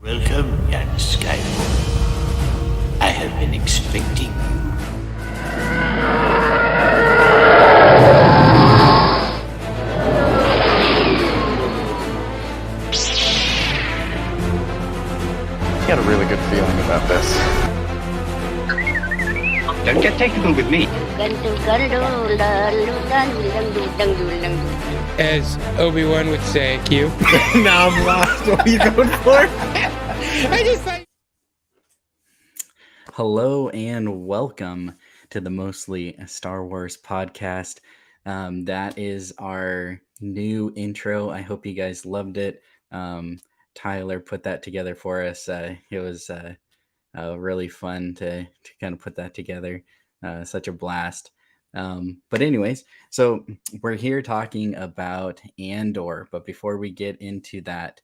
Welcome, young Skywalker. I have been expecting you. Got a really good feeling about this. Don't get technical with me. As Obi-Wan would say, Q. Now I'm lost. What are you going for? I just like. Hello and welcome to the Mostly Star Wars podcast. That is our new intro. I hope you guys loved it. Tyler put that together for us. It was really fun to kind of put that together. Such a blast. But anyways, so we're here talking about Andor. But before we get into that,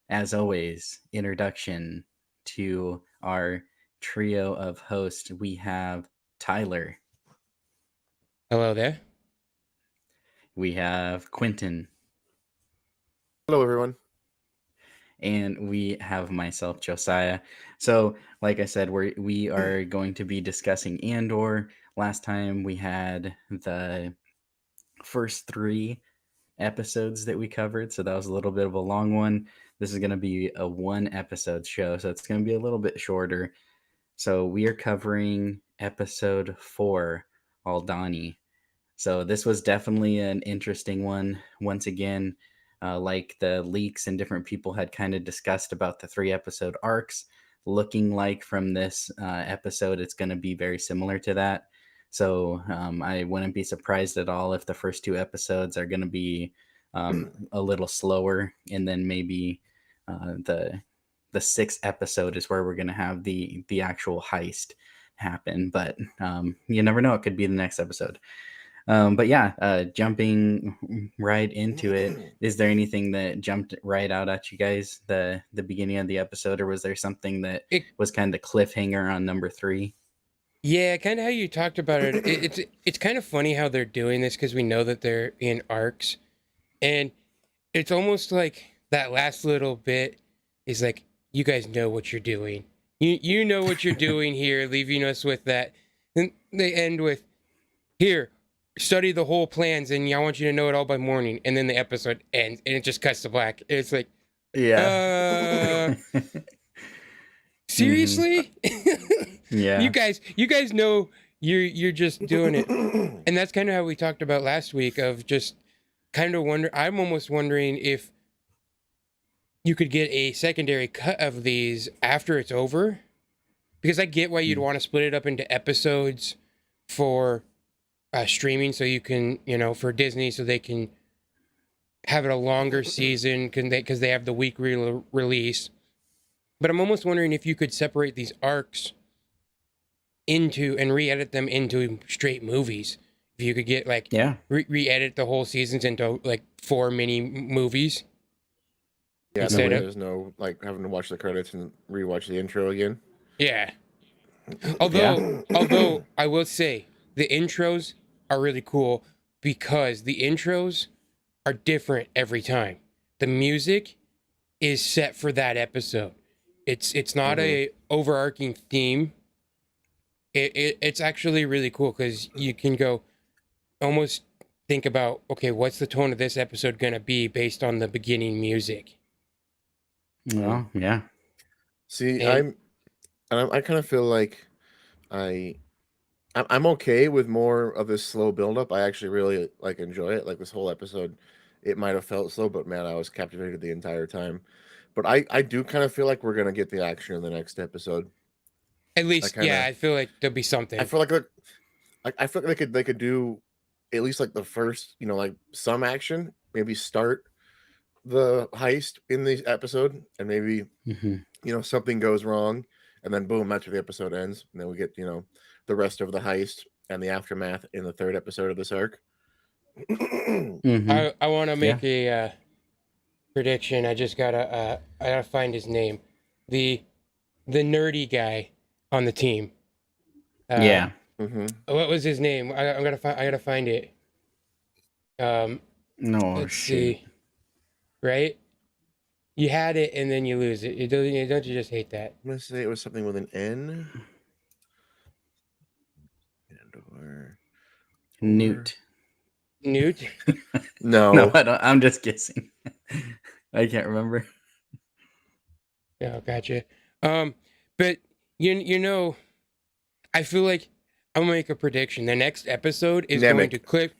as always, introduction to our trio of hosts. We have Tyler. Hello there. We have Quinton. Hello, everyone. And we have myself, Josiah. So, like I said, we are going to be discussing Andor. Last time we had the first 3 episodes that we covered, so that was a little bit of a long one. This is going to be a 1-episode show, so it's going to be a little bit shorter. So we are covering episode 4, Aldhani. So this was definitely an interesting one. Once again, like the leaks and different people had kind of discussed about the 3-episode arcs, looking like from this episode, it's going to be very similar to that. So I wouldn't be surprised at all if the first 2 episodes are going to be a little slower, and then maybe the 6th episode is where we're going to have the actual heist happen. But you never know; it could be the next episode. But yeah, jumping right into it, is there anything that jumped right out at you guys the beginning of the episode, or was there something that was kind of the cliffhanger on number 3? Yeah, kind of how you talked about it. It's kind of funny how they're doing this because we know that they're in arcs, and it's almost like that last little bit is like, you guys know what you're doing. You know what you're doing here, leaving us with that. Then they end with, here, study the whole plans, and I want you to know it all by morning. And then the episode ends, and it just cuts to black. It's like, Yeah. Seriously? Yeah. You guys know you're just doing it. And that's kind of how we talked about last week, of just kind of I'm almost wondering if you could get a secondary cut of these after it's over, because I get why you'd want to split it up into episodes for streaming, so you can, for Disney, so they can have it a longer season because they have the weekly release. But I'm almost wondering if you could separate these arcs into and re-edit them into straight movies. If you could get re-edit the whole seasons into 4 mini movies. Yeah, that way there's no having to watch the credits and rewatch the intro again. Yeah. Although I will say the intros are really cool because the intros are different every time. The music is set for that episode. It's not a overarching theme. It's actually really cool because you can go almost think about, okay, what's the tone of this episode going to be based on the beginning music? Well, yeah. See, I kind of feel like I'm okay with more of this slow buildup. I actually really enjoy it. Like this whole episode, it might have felt slow, but man, I was captivated the entire time. But I do kind of feel like we're gonna get the action in the next episode. At least, I feel like there'll be something. I feel like they could do at least the first, some action. Maybe start the heist in the episode, and maybe something goes wrong, and then boom, after the episode ends, and then we get the rest of the heist and the aftermath in the 3rd episode of this arc. I want to make a prediction. I just gotta find his name. The nerdy guy on the team. Yeah. What was his name? I gotta find it. No, let's see. Right? You had it and then you lose it. Don't you just hate that? I'm gonna say it was something with an N. Andor. Newt. Newt? No. No, I don't. I'm just guessing. I can't remember. Oh, gotcha. But you know, I feel like I'm gonna make a prediction. The next episode is going Nemec. to clip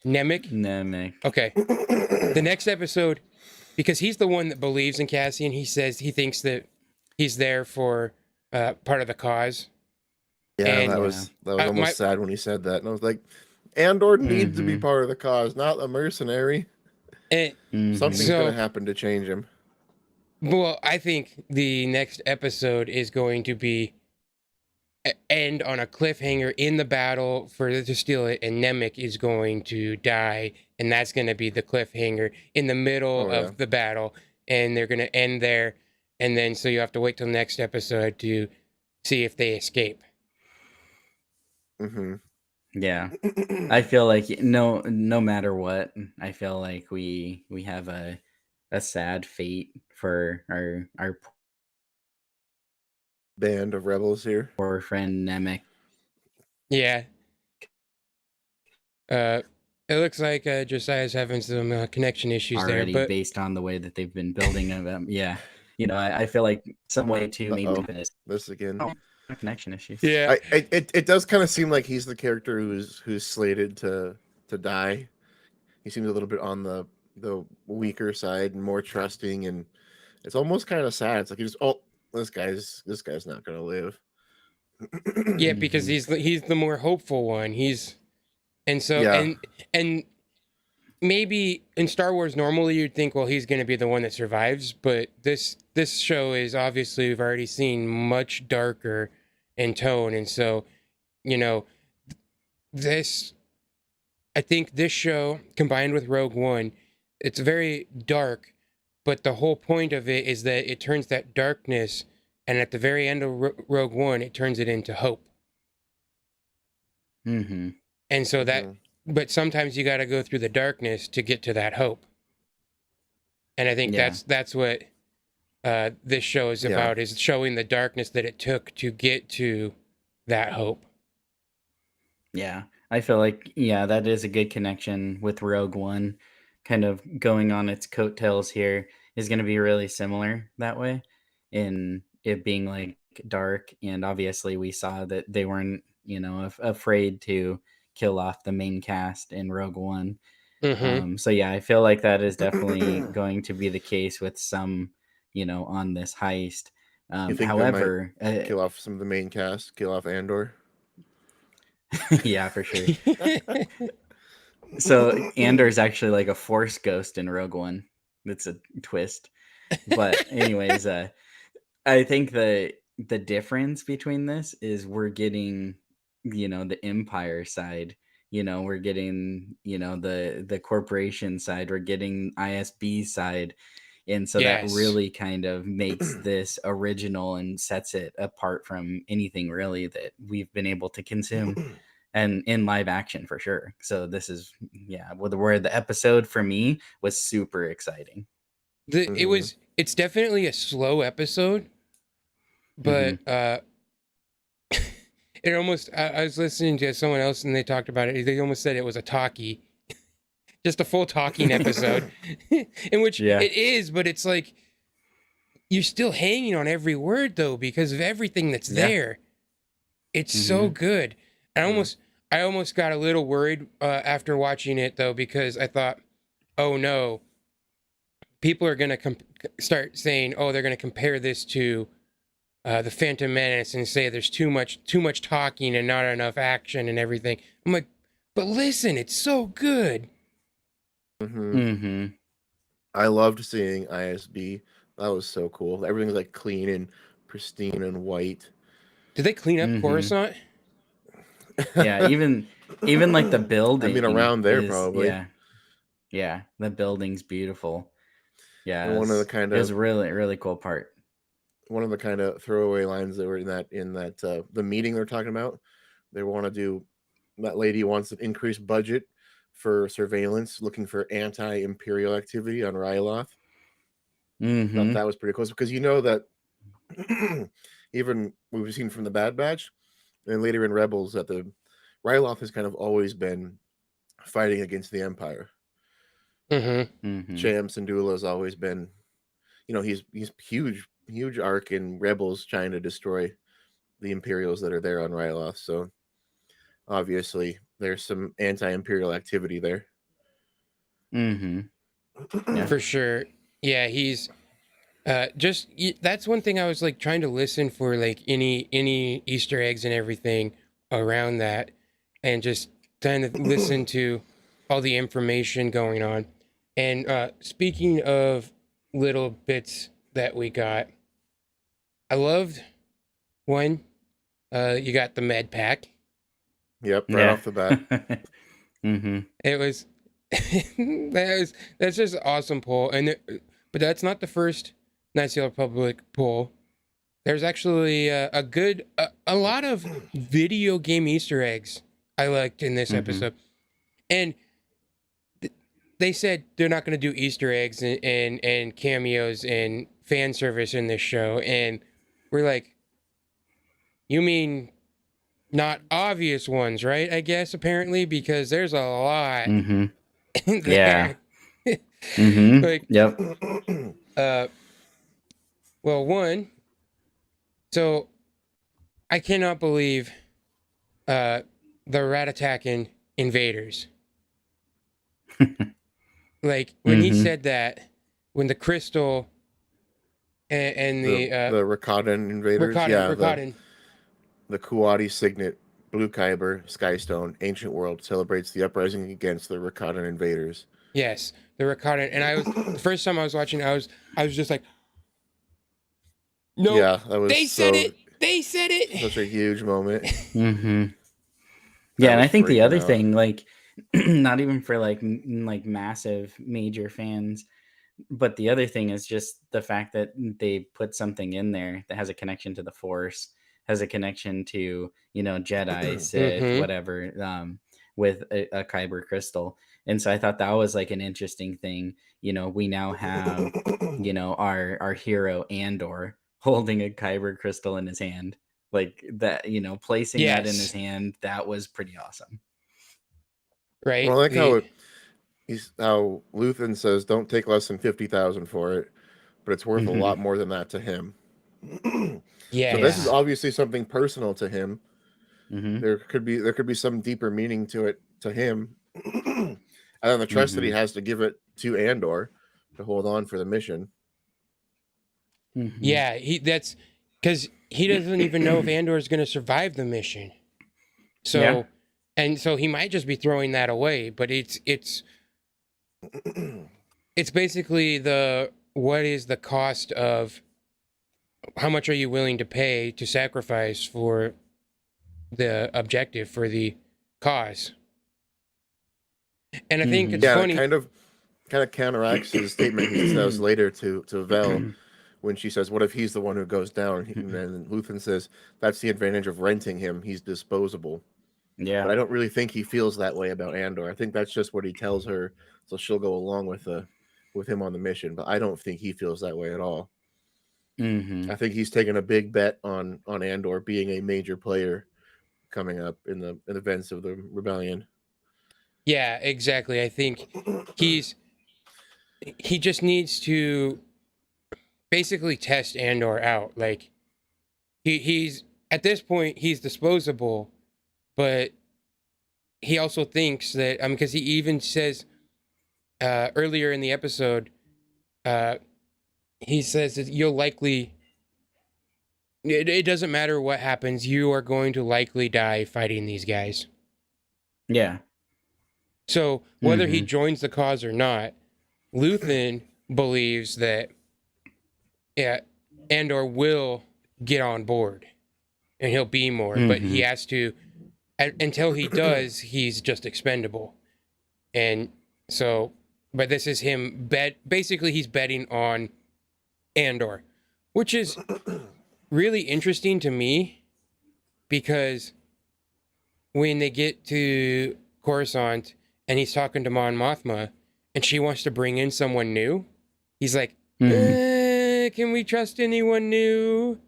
Nemec. Nemec. Okay. The next episode, because he's the one that believes in Cassian, he says he thinks that he's there for part of the cause. Yeah, And- that was almost my- sad when he said that. And I was like, Andor needs to be Mhm. part of the cause, not a mercenary. And, Mhm. Something's So- gonna happen to change him. well, I think the next episode is going to be end on a cliffhanger in the battle for to steal it, and Nemec is going to die, and that's going to be the cliffhanger in the middle Oh, yeah. of the battle, and they're going to end there, and then so you have to wait till next episode to see if they escape. Mm-hmm. Yeah, I feel like no matter what, I feel like we have a sad fate for our Band of rebels here. poor friend Nemec. Yeah. It looks like Josiah's having some connection issues Already there, but based on the way that they've been building them. Yeah, I feel like some way too maybe Uh-oh. finish This again. Oh. connection issues. yeah, It does kind of seem like he's the character who's slated to die. He seems a little bit on the weaker side and more trusting, and it's almost kind of sad. It's like this guy's not gonna live. yeah, because he's the more hopeful one. Yeah. And maybe in Star Wars normally you'd think, well, he's going to be the one that survives, but this show is obviously, we've already seen, much darker in tone, and so I think this show combined with Rogue One, it's very dark, but the whole point of it is that it turns that darkness, and at the very end of Rogue One, it turns it into hope. Mm-hmm. And so that, Mhm. but sometimes you got to go through the darkness to get to that hope. And I think Yeah. that's what this show is Yeah. about, is showing the darkness that it took to get to that hope. Yeah, I feel like that is a good connection with Rogue One. Kind of going on its coattails here is going to be really similar that way, in it being like dark, and obviously we saw that they weren't afraid to kill off the main cast in Rogue One. Mm-hmm. So yeah, I feel like that is definitely going to be the case with some on this heist. You think they However, Kill off some of the main cast. Kill off Andor. yeah, for sure. So Andor is actually like a Force ghost in Rogue One. That's a twist. But anyways, I think the difference between this is we're getting, the Empire side. We're getting, the corporation side. We're getting ISB side. And so Yes. that really kind of makes this original and sets it apart from anything really that we've been able to consume. And in live action for sure. So this is where the episode for me was super exciting. It's definitely a slow episode, but it almost, I was listening to someone else and they talked about it. They almost said it was a talkie, just a full talking episode, in which Yeah. it is, but it's like, you're still hanging on every word though, because of everything that's Yeah. there. It's so good. I almost got a little worried after watching it though, because I thought, oh no, people are going to start saying, oh, they're going to compare this to the Phantom Menace and say there's too much talking and not enough action and everything. I'm like, but listen, it's so good. Mm-hmm. I loved seeing ISB. That was so cool. Everything's like clean and pristine and white. Did they clean up Coruscant? Yeah, even like the building. I mean, around there is- probably. Yeah, the building's beautiful. Yeah, And one of the kind it was of really really cool part. one of the kind of throwaway lines that were in that the meeting they're talking about. They want to do, that lady wants an increased budget for surveillance, looking for anti-imperial activity on Ryloth. Mm-hmm. That was pretty close because you know that even we've seen from the Bad Batch and later in Rebels that the Ryloth has kind of always been fighting against the Empire. Mm-hmm. Mm-hmm. Cham Syndulla has always been, he's huge arc in Rebels trying to destroy the Imperials that are there on Ryloth. So obviously there's some anti-Imperial activity there. Mm-hmm. Yeah. For sure. Yeah, he's that's one thing I was like trying to listen for, like any Easter eggs and everything around that, and just trying to listen to all the information going on. And speaking of little bits that we got, I loved one. You got the med pack. Yep, right off the bat. Mm-hmm. It was that's just an awesome pull, but that's not the first Knights of the Republic pull. There's actually a lot of video game Easter eggs I liked in this episode, and they said they're not going to do Easter eggs and cameos and fan service in this show, and we're like, you mean not obvious ones, right? I guess apparently, because there's a lot. Mm-hmm. Yeah. Mm-hmm. Like, yep. Well, one. So, I cannot believe, the rat-attacking invaders. Like when he said that, when the crystal and the Rakatan invaders, Rakatan. The Kuwati signet, Blue Kyber, Skystone, Ancient World celebrates the uprising against the Rakatan invaders. Yes, the Rakatan. And the first time I was watching, I was just like, no, yeah, that was they said it. They said it. Such a huge moment. Mm-hmm. Yeah, and I think the other out. thing, like, not even for like massive major fans, but the other thing is just the fact that they put something in there that has a connection to the Force, has a connection to, Jedi, Sith, whatever, with a Kyber crystal. And so I thought that was like an interesting thing. We now have, our hero Andor holding a Kyber crystal in his hand. Like that, placing that in his hand, that was pretty awesome. Right. Well, I like how Luthen says, "Don't take less than 50,000 for it," but it's worth a lot more than that to him. Yeah. So this is obviously something personal to him. Mm-hmm. There could be some deeper meaning to it to him, and then the trust that he has to give it to Andor to hold on for the mission. Mm-hmm. Yeah, that's because he doesn't even know if Andor is going to survive the mission. So, and so he might just be throwing that away. But it's basically what is the cost of, how much are you willing to pay to sacrifice for the objective, for the cause? And I think it's funny. It kind of counteracts his statement he says later to Vel when she says, "What if he's the one who goes down?" And then Luthen says, "That's the advantage of renting him. He's disposable." Yeah, but I don't really think he feels that way about Andor. I think that's just what he tells her, so she'll go along with him on the mission. But I don't think he feels that way at all. I think he's taken a big bet on Andor being a major player coming up in the events of the rebellion. Yeah, exactly. I think he just needs to basically test Andor out. Like he's at this point he's disposable, but he also thinks that because he even says earlier in the episode, he says that you'll likely. It doesn't matter what happens, you are going to likely die fighting these guys. Yeah. So whether he joins the cause or not, Luthen believes that Andor will get on board and he'll be more, but he has to, until he does, he's just expendable. And so, but this is him basically he's betting on Andor, which is really interesting to me because when they get to Coruscant and he's talking to Mon Mothma and she wants to bring in someone new, he's like, can we trust anyone new?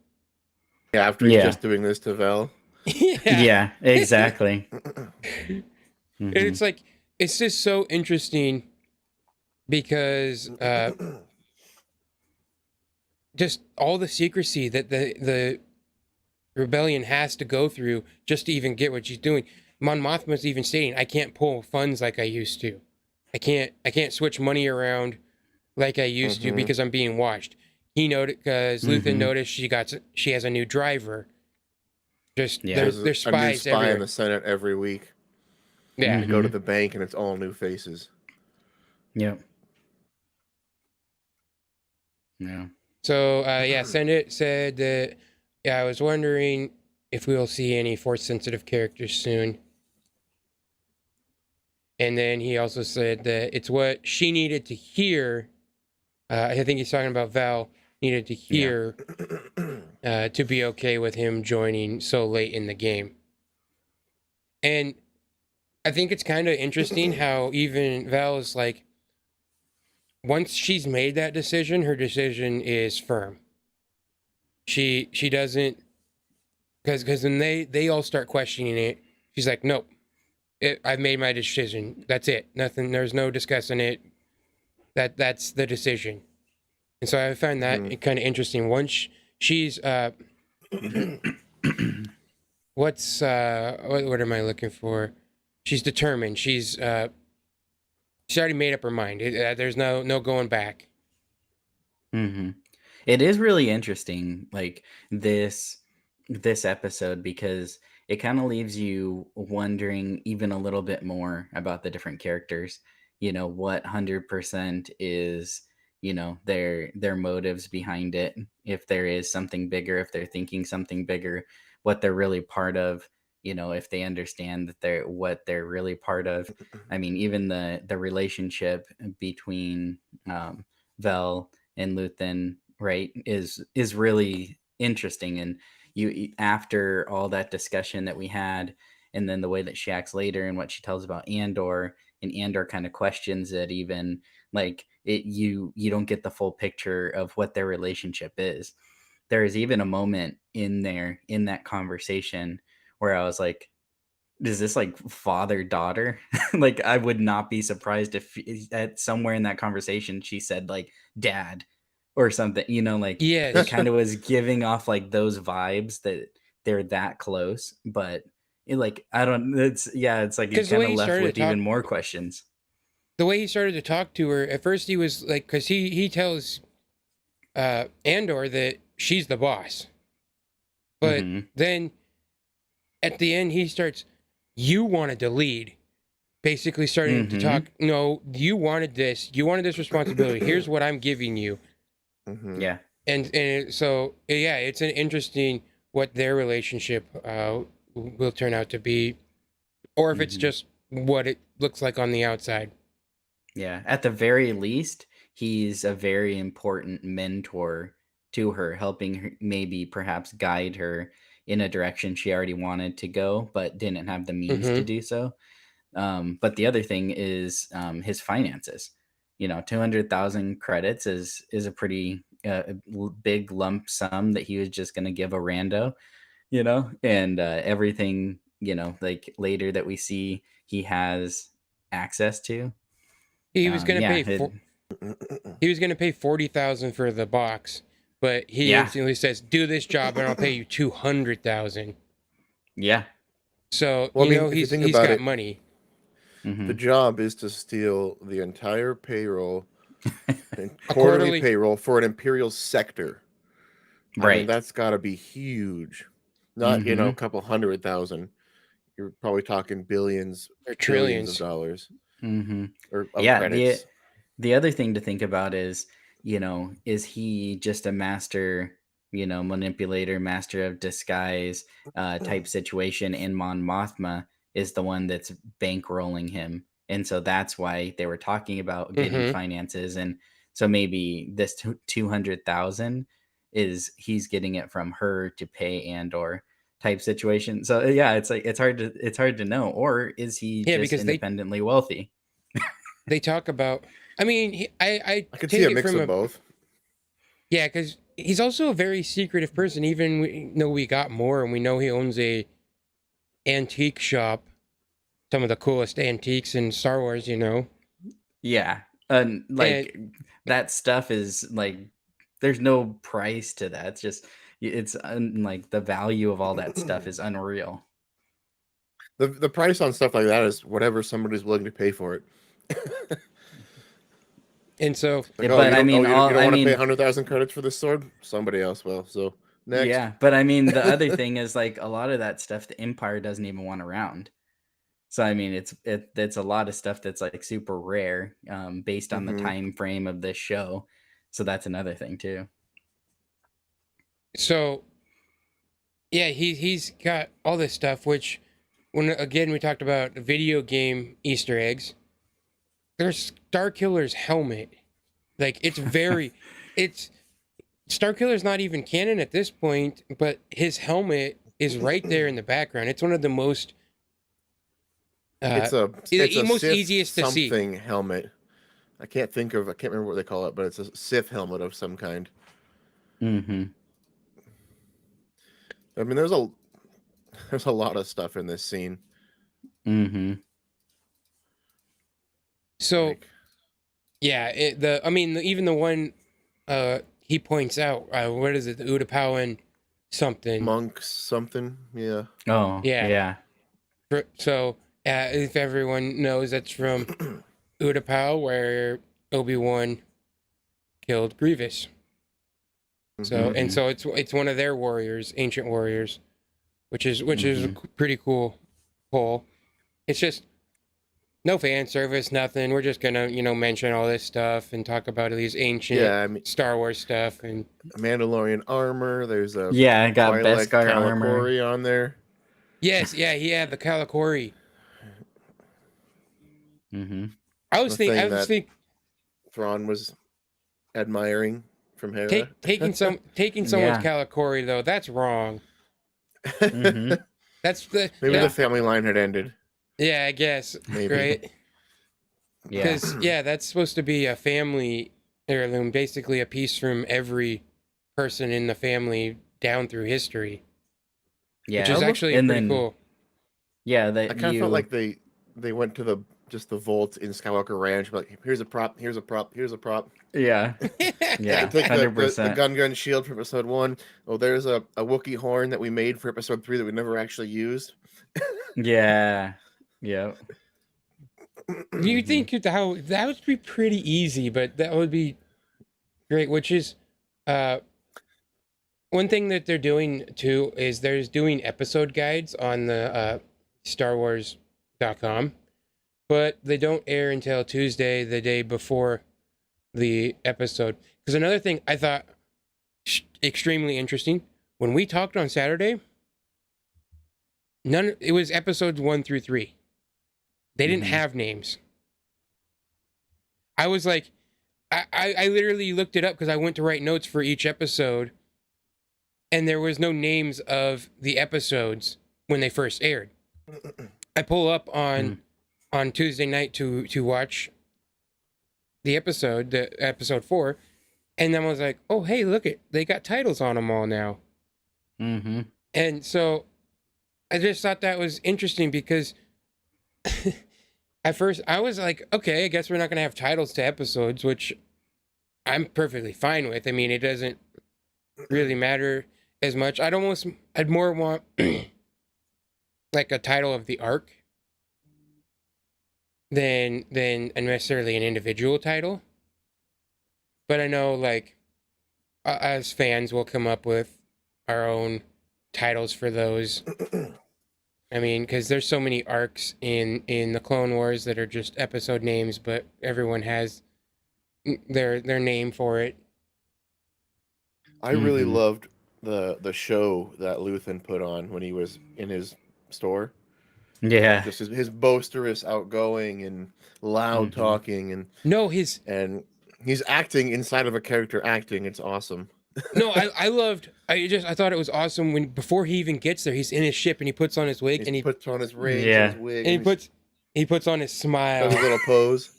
Yeah, after he's Yeah. just doing this to Val. Yeah, exactly. And Mhm. it's like, it's just so interesting because just all the secrecy that the rebellion has to go through just to even get what she's doing. Mon Mothma's even stating, I can't pull funds like I used to. I can't switch money around like I used to because I'm being watched. He noted because Luthen noticed she has a new driver. Just Yeah. there's a new spies spy everywhere. in the Senate every week. Yeah. They go to the bank and it's all new faces. Yep. Yeah. So yeah, Senate said that. Yeah, I was wondering if we will see any force sensitive characters soon. And then he also said that it's what she needed to hear. I think he's talking about Val needed to hear to be okay with him joining so late in the game. And I think it's kind of interesting how even Val is like, once she's made that decision, her decision is firm. She doesn't, because then they all start questioning it. She's like, nope, I've made my decision. That's it. Nothing. There's no discussing it. That's the decision. And so I find that kind of interesting. Once she's what am I looking for? She's determined. She's already made up her mind. There's no going back. Mm-hmm. It is really interesting, like this episode, because it kind of leaves you wondering even a little bit more about the different characters. You know, what 100% is, you know, their motives behind it. If there is something bigger, if they're thinking something bigger, what they're really part of. You know, if they understand that what they're really part of. I mean, even the relationship between Vel and Luthen, right, is really interesting. And you, after all that discussion that we had, and then the way that she acts later and what she tells about Andor, and Andor kind of questions it, even like it, you don't get the full picture of what their relationship is. There is even a moment in that conversation where I was like, is this like father daughter? Like, I would not be surprised if at somewhere in that conversation she said like dad or something, you know, like Yes. it kind of was giving off like those vibes that they're that close. But like, I don't, it's like you 'Cause the kind way of he left started with to talk- even more questions. The way he started to talk to her, at first he was like, because he tells Andor that she's the boss. But then at the end, he starts, you wanted to lead. Basically starting to talk, no, you wanted this responsibility. Here's what I'm giving you. Yeah. And so, yeah, it's an interesting what their relationship will turn out to be. Or if it's just what it looks like on the outside. Yeah, at the very least, he's a very important mentor to her, helping her, maybe perhaps guide her in a direction she already wanted to go, but didn't have the means to do so. But the other thing is his finances. You know, 200,000 credits is a pretty big lump sum that he was just going to give a rando, you know, and everything, you know, like later that we see he has access to. He was going to yeah, pay he was going to pay 40,000 for the box, but he Yeah. instantly says, "Do this job and I'll pay you 200,000." yeah. So, Well, I you mean, know, if you he's think about got it, money. The job is to steal the entire payroll, and A quarterly payroll for an Imperial sector. I mean, Right. that's got to be huge. Not, you know, a couple 100,000. You're probably talking billions Or trillions of trillions. dollars Mm-hmm. or of Yeah. credits. The other thing to think about is, you know, is he just a master, you know, manipulator, master of disguise type situation, and Mon Mothma is the one that's bankrolling him. And so that's why they were talking about getting finances. And so maybe this 200,000 is he's getting it from her to pay Andor type situation. So yeah, it's like it's hard to know. Or is he Yeah, just because independently wealthy? they talk about, I mean, I I could take see a it mix from of both. Yeah, because he's also a very secretive person. Even we know we got more, and we know he owns a antique shop. Some of the coolest antiques in Star Wars, you know. Yeah. And like that stuff is like there's no price to that. It's just like the value of all that stuff is unreal. The price on stuff like that is whatever somebody's willing to pay for it. And so, Like, Yeah, oh, but you I don't, mean, you don't I want to pay mean, 100,000 credits for this sword? Somebody else will. So next. yeah, but I mean, the other thing is like a lot of that stuff the Empire doesn't even want around. So I mean, it's a lot of stuff that's like super rare, based on the time frame of this show. So that's another thing too. so yeah, he's got all this stuff. Which, when again we talked about video game Easter eggs, there's Starkiller's helmet. Like it's Starkiller's not even canon at this point, but his helmet is right there in the background. It's one of the most It's the a most Sith easiest to see. something helmet. I can't remember what they call it, but it's a Sith helmet of some kind. Mm-hmm. I mean, there's a lot of stuff in this scene. Mm-hmm. So Like, yeah, even the one he points out, what is it, the Utapauan something. monk something, yeah. Oh, Yeah. yeah. So if everyone knows, that's from Utapau, where Obi-Wan killed Grievous. So and so it's one of their warriors, ancient warriors, which is a pretty cool pull. It's just no fan service, nothing. We're just gonna mention all this stuff and talk about these ancient Star Wars stuff and Mandalorian armor. There's a I got Twi'lek Beskar armor. Kalakori on there. yes, yeah, he had the Kalakori. Mm-hmm. I was thinking Thrawn was admiring from Hera. taking someone's Kalakori though. That's wrong. Mm-hmm. That's the Maybe the family line had ended. Yeah, I guess. Maybe. Right? Yeah. Because that's supposed to be a family heirloom, basically a piece from every person in the family down through history. Yeah. Which is actually pretty cool. Yeah, I kind of felt like they went to the vault in Skywalker Ranch, but like, here's a prop, here's a prop, here's a prop. Yeah. Yeah. Take 100%. the gun shield from episode 1. Oh, there's a Wookiee horn that we made for episode 3 that we never actually used. Yeah. Yeah. You think that would be pretty easy, but that would be great. Which is, one thing that they're doing too is they're doing episode guides on the StarWars.com, but they don't air until Tuesday, the day before the episode. Because another thing I thought extremely interesting, when we talked on Saturday, it was episodes 1 through 3. They didn't have names. I was like, I literally looked it up because I went to write notes for each episode, and there was no names of the episodes when they first aired. I pull up on Tuesday night to watch the episode 4, and then I was like, oh, hey, look they got titles on them all now. Mm-hmm. And so I just thought that was interesting because at first I was like, okay, I guess we're not going to have titles to episodes, which I'm perfectly fine with. I mean, it doesn't really matter as much. I'd more want like a title of the arc than necessarily an individual title. But I know, like, as fans, we'll come up with our own titles for those. I mean, because there's so many arcs in the Clone Wars that are just episode names, but everyone has their name for it. I really loved the show that Luthen put on when he was in his store. Yeah. Just his boisterous, outgoing, and loud talking, and he's acting inside of a character acting. It's awesome. No, I thought it was awesome when before he even gets there, he's in his ship and he puts on his wig and he puts on his ring, and his wig, and he puts on his smile, does a little pose.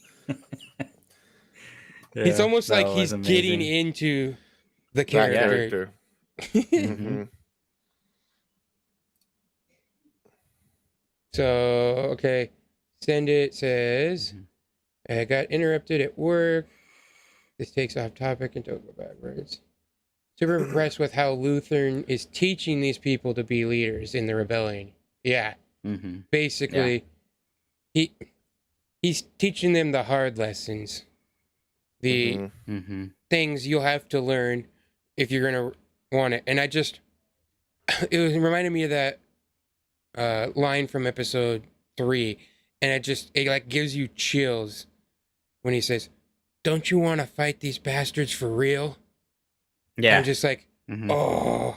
It's almost like he's getting into the That character. character. Mhm. So, okay. Send it says, I got interrupted at work. This takes off topic and don't go backwards. Super impressed with how Lutheran is teaching these people to be leaders in the rebellion. Yeah. Basically, he's teaching them the hard lessons. The things you'll have to learn if you're going to want it. And it reminded me of that line from episode 3. And it like gives you chills when he says, "Don't you want to fight these bastards for real?" Yeah. I'm just like, oh,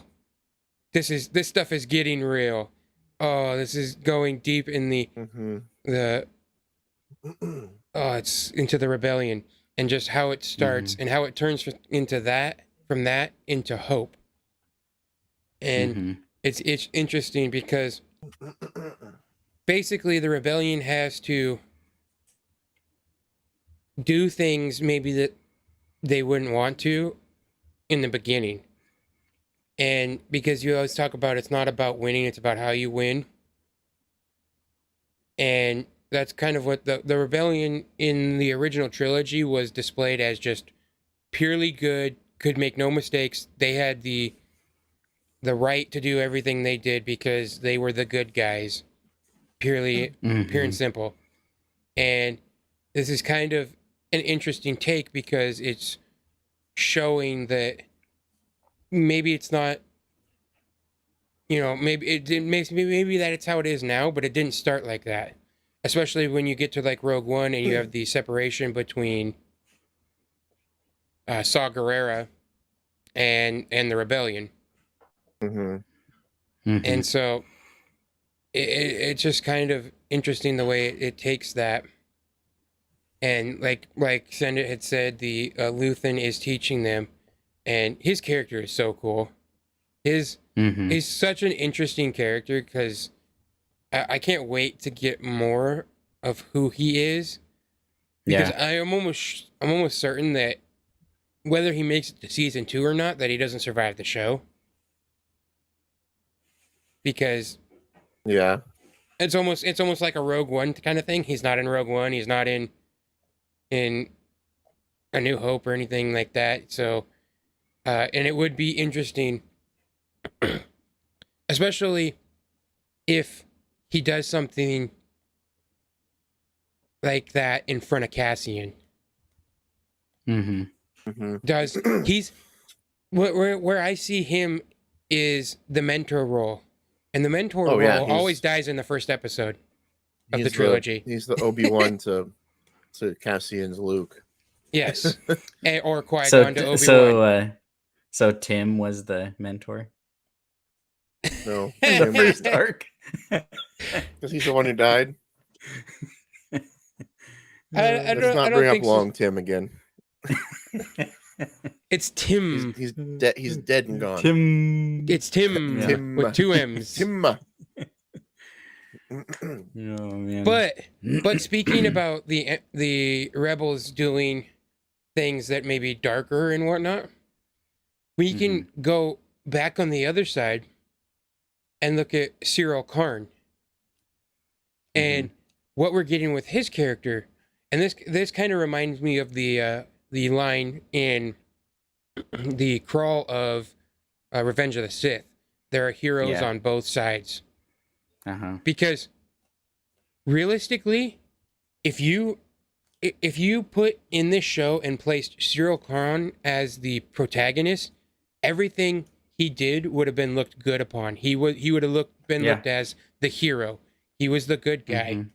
this stuff is getting real. Oh, this is going deep in it's into the rebellion, and just how it starts and how it turns into that, from that into hope. And it's interesting because basically the rebellion has to do things maybe that they wouldn't want to in the beginning. And because you always talk about it's not about winning, it's about how you win. And that's kind of what the rebellion in the original trilogy was displayed as, just purely good, could make no mistakes. They had the right to do everything they did because they were the good guys. Pure and simple. And this is kind of an interesting take because it's showing that maybe it's not, maybe that it's how it is now, but it didn't start like that. Especially when you get to like Rogue One and you have the separation between Saw Gerrera and the rebellion. And so it's just kind of interesting the way it takes that. And like Senda had said, the Luthen is teaching them, and his character is so cool. He's such an interesting character because I can't wait to get more of who he is. Because I'm almost certain that whether he makes it to season 2 or not, that he doesn't survive the show. Because it's almost like a Rogue One kind of thing. He's not in Rogue One. He's not in A New Hope or anything like that. So, and it would be interesting, especially if he does something like that in front of Cassian. He's where I see him is the mentor role, and the mentor role always dies in the first episode of the trilogy. He's the Obi-Wan to Cassian's Luke. Yes, or Qui-Gon to Obi-Wan. So Tim was the mentor. No, in the first arc, because he's the one who died. I don't bring up think Long Tim again. It's Tim. He's dead. He's dead and gone. It's Tim with 2 M's. Tim. Oh, man. But speaking about the rebels doing things that may be darker and whatnot, we can go back on the other side and look at Cyril Karn and what we're getting with his character. And this kind of reminds me of the line in the crawl of Revenge of the Sith. There are heroes on both sides. Because realistically, if you put in this show and placed Cyril Khan as the protagonist, everything he did would have been looked good upon. He would have been looked as the hero. He was the good guy.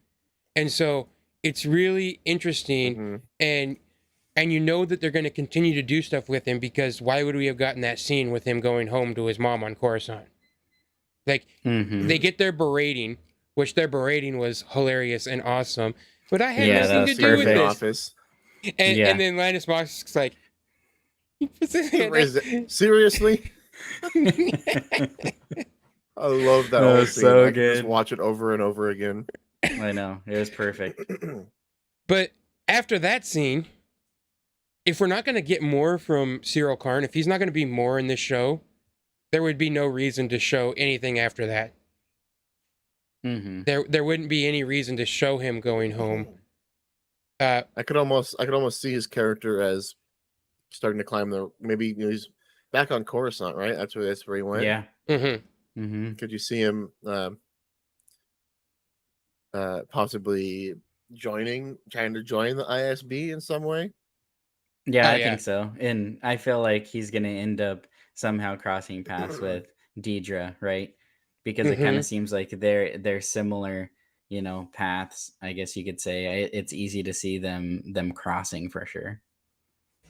And so it's really interesting, and you know that they're going to continue to do stuff with him, because why would we have gotten that scene with him going home to his mom on Coruscant? Like, they get their berating, which their berating was hilarious and awesome, but I had nothing to do with this. Office. And then Linus Mosk's like, seriously? I love that whole scene. So I good. can just watch it over and over again. I know, it was perfect. But after that scene, if we're not going to get more from Cyril Karn, if he's not going to be more in this show, there would be no reason to show anything after that. Mm-hmm. There wouldn't be any reason to show him going home. I could almost see his character as starting to climb maybe he's back on Coruscant, right? That's where he went. Yeah. Mm-hmm. Mm-hmm. Could you see him possibly trying to join the ISB in some way? Yeah, Oh, I yeah. think so. And I feel like he's going to end up somehow crossing paths with Deidre, right? Because it kind Mhm. of seems like they're similar, paths, I guess you could say. It's easy to see them crossing for sure.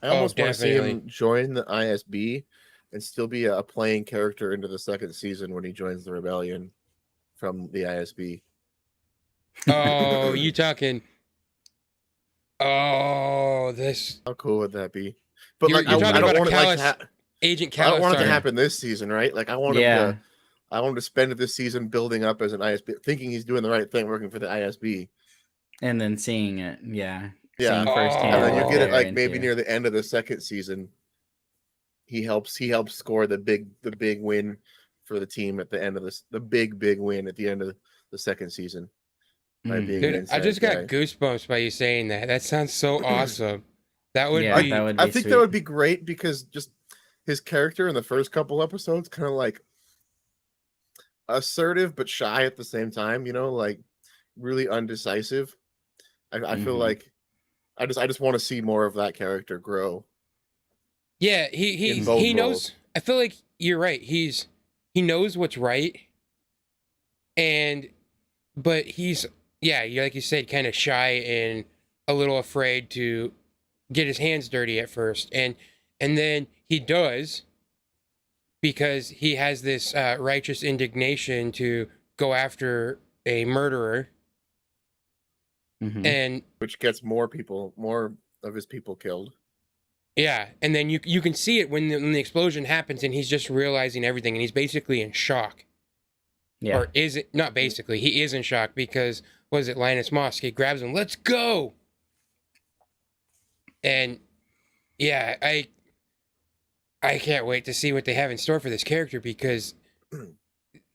I almost want to see definitely. him join the ISB and still be a playing character into the second season when he joins the rebellion from the ISB. Oh, you talking? Oh, this. How cool would that be? But You're like, I talking don't about want a it like Callus, Agent I don't want it to Callus. happen this season, right? Like I want him Yeah. to. I want him to spend this season building up as an ISB, thinking he's doing the right thing, working for the ISB. And then seeing it, Yeah. seeing firsthand. And then you what get it they're like maybe into. near the end of the second season. He helps score the big win for the team at the end of the big win at the end of the second season. By being an Dude, I inside just guy. got goosebumps by you saying that. That sounds so awesome. That would Yeah, be. that would be I think sweet. that would be great because just his character in the first couple episodes kind of like assertive but shy at the same time, like really undecisive. I feel Mhm. like I just want to see more of that character grow. Yeah, in both he knows. roles. I feel like you're right. He knows what's right, but he's like you said, kind of shy and a little afraid to get his hands dirty at first, and then he does because he has this righteous indignation to go after a murderer, Mhm. and Which gets more of his people killed. yeah, and then you can see it when the explosion happens, and he's just realizing everything, and he's basically in shock. Yeah. Or is it not basically? He is in shock because was it Linus Mosk? He grabs him. Let's go. And yeah, I can't wait to see what they have in store for this character because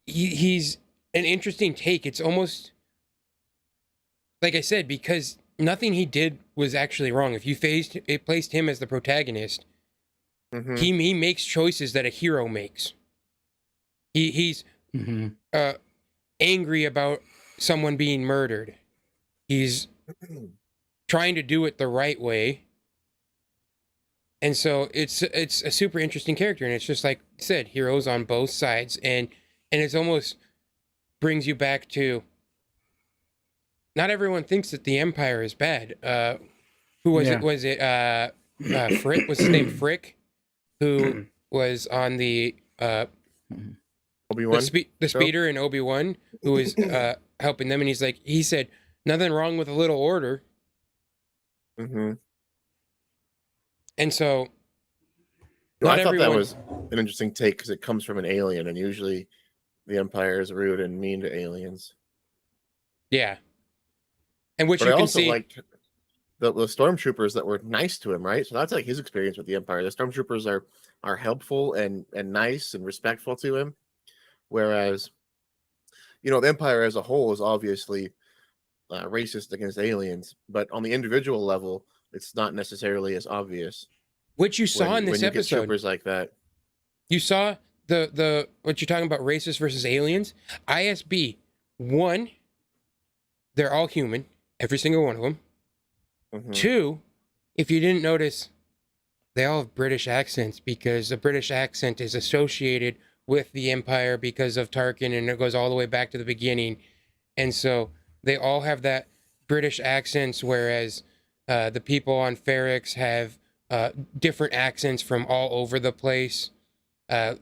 he's an interesting take. It's almost like I said because nothing he did was actually wrong. If you placed him as the protagonist, Mhm. he makes choices that a hero makes. He's Mhm. angry about someone being murdered. He's trying to do it the right way. And so it's a super interesting character, and it's just like I said, heroes on both sides, and it's almost brings you back to not everyone thinks that the Empire is bad. Who was Yeah. it? Was it Frick? Was his name Frick? Who was on the Obi-Wan. the speeder in Obi-Wan, who was helping them, and he said nothing wrong with a little order. Mhm. And so, No, not I thought that everyone. was an interesting take because it comes from an alien, and usually the Empire is rude and mean to aliens. Yeah. And which But you I can also see. liked the stormtroopers that were nice to him, right? So that's like his experience with the Empire. The stormtroopers are helpful and nice and respectful to him, whereas the Empire as a whole is obviously racist against aliens, but on the individual level, it's not necessarily as obvious. Which you saw in this when you get episode. troopers like that. You saw the what you're talking about, racist versus aliens. ISB 1, they're all human, every single one of them. Mhm. 2, if you didn't notice, they all have British accents because the British accent is associated with the Empire because of Tarkin, and it goes all the way back to the beginning. And so they all have that British accents, whereas the people on Ferrix have different accents from all over the place.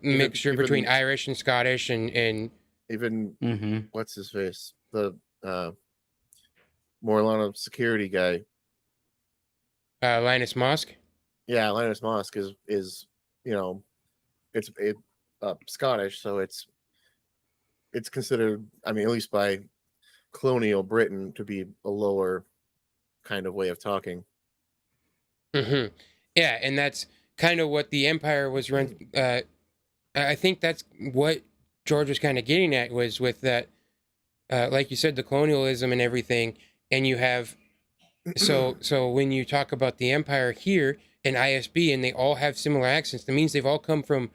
Mixture between Irish and Scottish and even Mhm. what's his face? The Morlana security guy. Linus Mosk. Yeah, Linus Mosk is it's Scottish, so it's considered, I mean, at least by colonial Britain, to be a lower kind of way of talking. Mm-hmm. Yeah, and that's kind of what the Empire was run. I think that's what George was kind of getting at, was with that, like you said, the colonialism and everything. And you have so when you talk about the Empire here and ISB, and they all have similar accents, that means they've all come from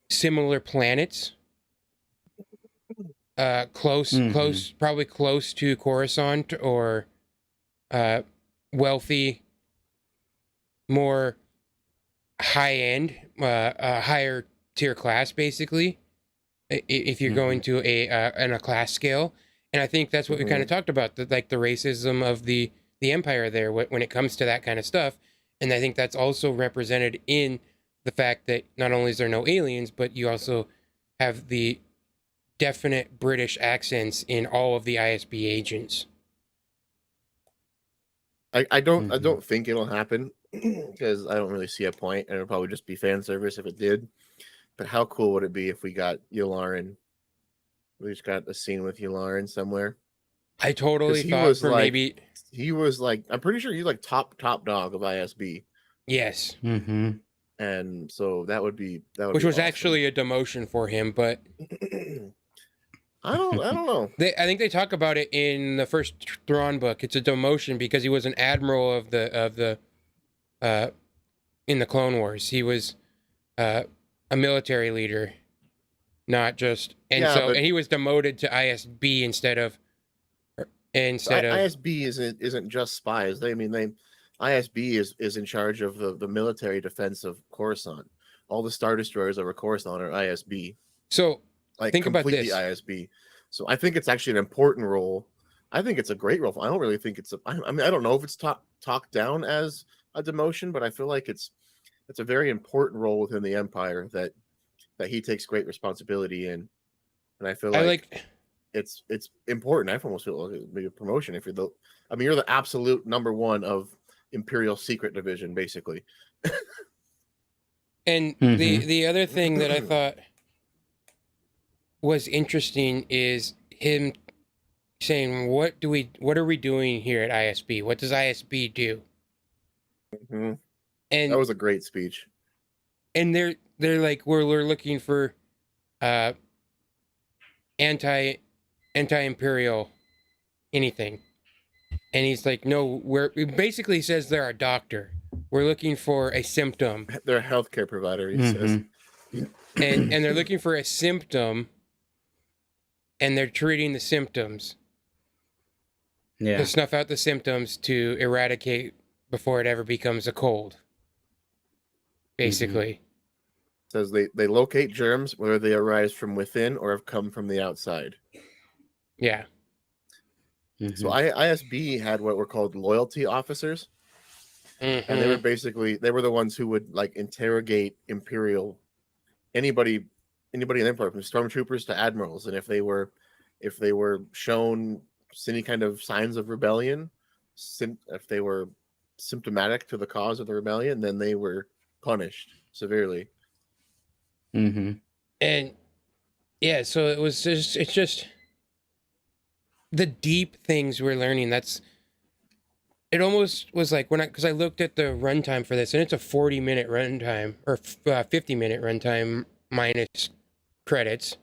similar planets. Close, probably close to Coruscant, or wealthy, more high end, higher tier class, basically. If you're going to a class scale, and I think that's what we kind of talked about, like the racism of the Empire there when it comes to that kind of stuff, and I think that's also represented in the fact that not only is there no aliens, but you also have the definite British accents in all of the ISB agents. I don't think it'll happen because I don't really see a point, and it'll probably just be fan service if it did. But how cool would it be if we got Yularen? We just got a scene with Yularen somewhere. I totally thought was for like, maybe he was like, I'm pretty sure he's like top dog of ISB, yes, and so that would be which was awesome. actually a demotion for him, but I don't know. I think they talk about it in the first Thrawn book. It's a demotion because he was an admiral of the in the Clone Wars. He was a military leader, not just and he was demoted to ISB instead of ISB isn't just spies. ISB is in charge of the military defense of Coruscant. All the Star Destroyers over Coruscant are ISB. So think about this. ISB. So I think it's actually an important role. I think it's a great role. I don't really think it's I don't know if it's talked down as a demotion, but I feel like it's a very important role within the Empire that he takes great responsibility in. And I feel like it's important. I almost feel like it would be a promotion if you're the absolute number one of Imperial Secret Division, basically. And the other thing that I thought was interesting is him saying, what are we doing here at ISB? What does ISB do? And that was a great speech. And they're like, we're looking for anti-imperial anything. And he's like, no, it basically says they're a doctor. We're looking for a symptom. They're a healthcare provider, he says. And they're looking for a symptom, and they're treating the symptoms. Yeah. To snuff out the symptoms to eradicate before it ever becomes a cold. Basically. It says they locate germs, whether they arise from within or have come from the outside. Yeah. So ISB had what were called loyalty officers. And they were the ones who would like interrogate anybody in the Empire, from stormtroopers to admirals, and if they were shown any kind of signs of rebellion, if they were symptomatic to the cause of the rebellion, then they were punished severely. And yeah, so it's just the deep things we're learning. It almost was like because I looked at the runtime for this, and it's a 40-minute runtime or 50-minute runtime minus credits.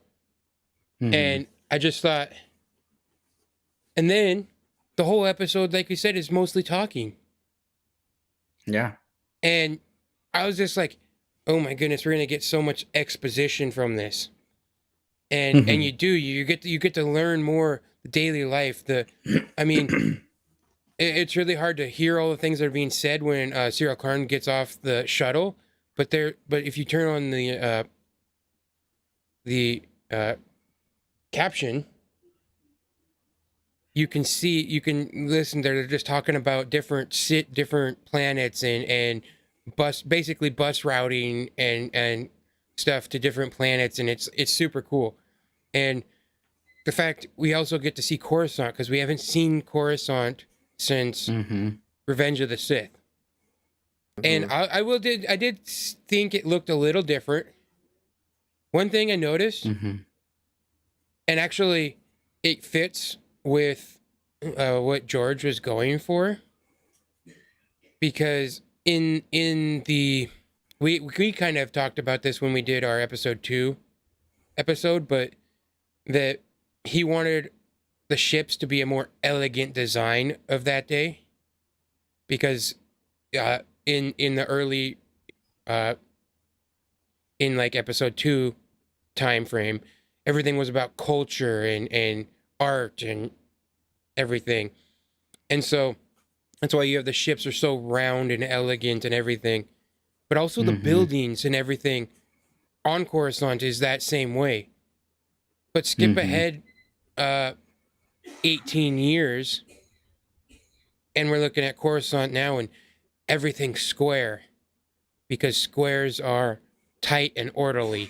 And I just thought, and then the whole episode, like you said, is mostly talking. Yeah. And I was just like, oh my goodness, we're gonna get so much exposition from this. And and you get to learn more daily life. It's really hard to hear all the things that are being said when Cyril Karn gets off the shuttle, but if you turn on the caption, you can listen. They're just talking about different planets and bus routing and stuff to different planets, and it's super cool. And the fact we also get to see Coruscant, because we haven't seen Coruscant since Revenge of the Sith. And I did think it looked a little different. One thing I noticed, and actually it fits with what George was going for, because in the we kind of talked about this when we did our episode 2 episode, but that he wanted the ships to be a more elegant design of that day, because in the early in like episode 2 time frame, everything was about culture and art and everything. And so that's why you have the ships are so round and elegant and everything. But also the buildings and everything on Coruscant is that same way. But skip ahead 18 years and we're looking at Coruscant now and everything's square, because squares are tight and orderly.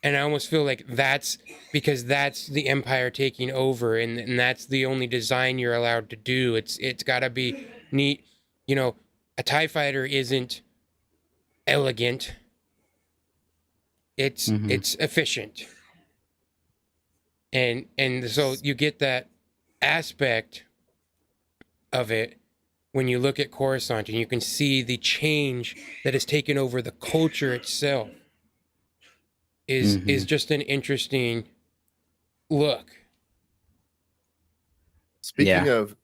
And I almost feel like that's because that's the Empire taking over, and that's the only design you're allowed to do. It's got to be neat. You know, a TIE fighter isn't elegant. It's efficient. And so you get that aspect of it when you look at Coruscant, and you can see the change that has taken over the culture itself. Is just an interesting look. Speaking of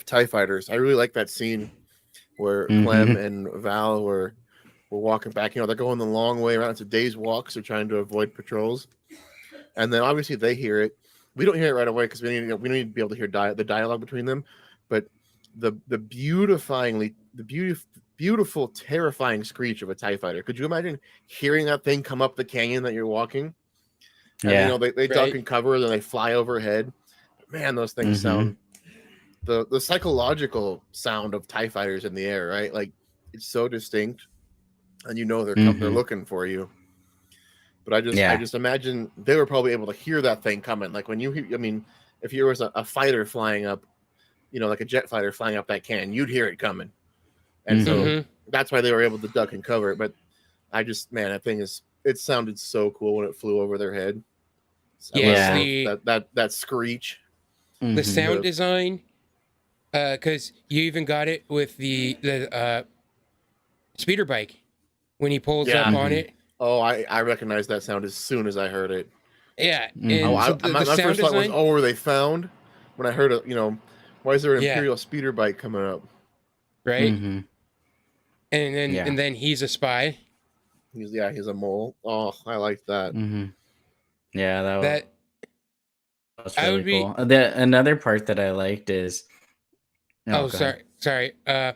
TIE fighters, I really like that scene where Clem and Val were walking back. You know, they're going the long way around. It's a day's walk, so trying to avoid patrols. And then obviously they hear it. We don't hear it right away because we need to be able to hear the dialogue between them. But the beautiful, terrifying screech of a TIE fighter. Could you imagine hearing that thing come up the canyon that you're walking? And, you know, they duck and cover, then they fly overhead. But man, those things sound the psychological sound of TIE fighters in the air, right? Like, it's so distinct, and you know they're looking for you. But I just imagine they were probably able to hear that thing coming. Like when you hear, I mean, if there was a fighter flying up, you know, like a jet fighter flying up that canyon, you'd hear it coming. And so that's why they were able to duck and cover it. But I just, man, it sounded so cool when it flew over their head. That screech. The sound design, because you even got it with the speeder bike when he pulls up on it. Oh, I recognized that sound as soon as I heard it. Yeah. And my first thought was, were they found? When I heard it, you know, why is there an Imperial speeder bike coming up? Right. And then he's a spy. He's a mole. Oh, I like that. Yeah, that was really cool. Another part that I liked is sorry. No,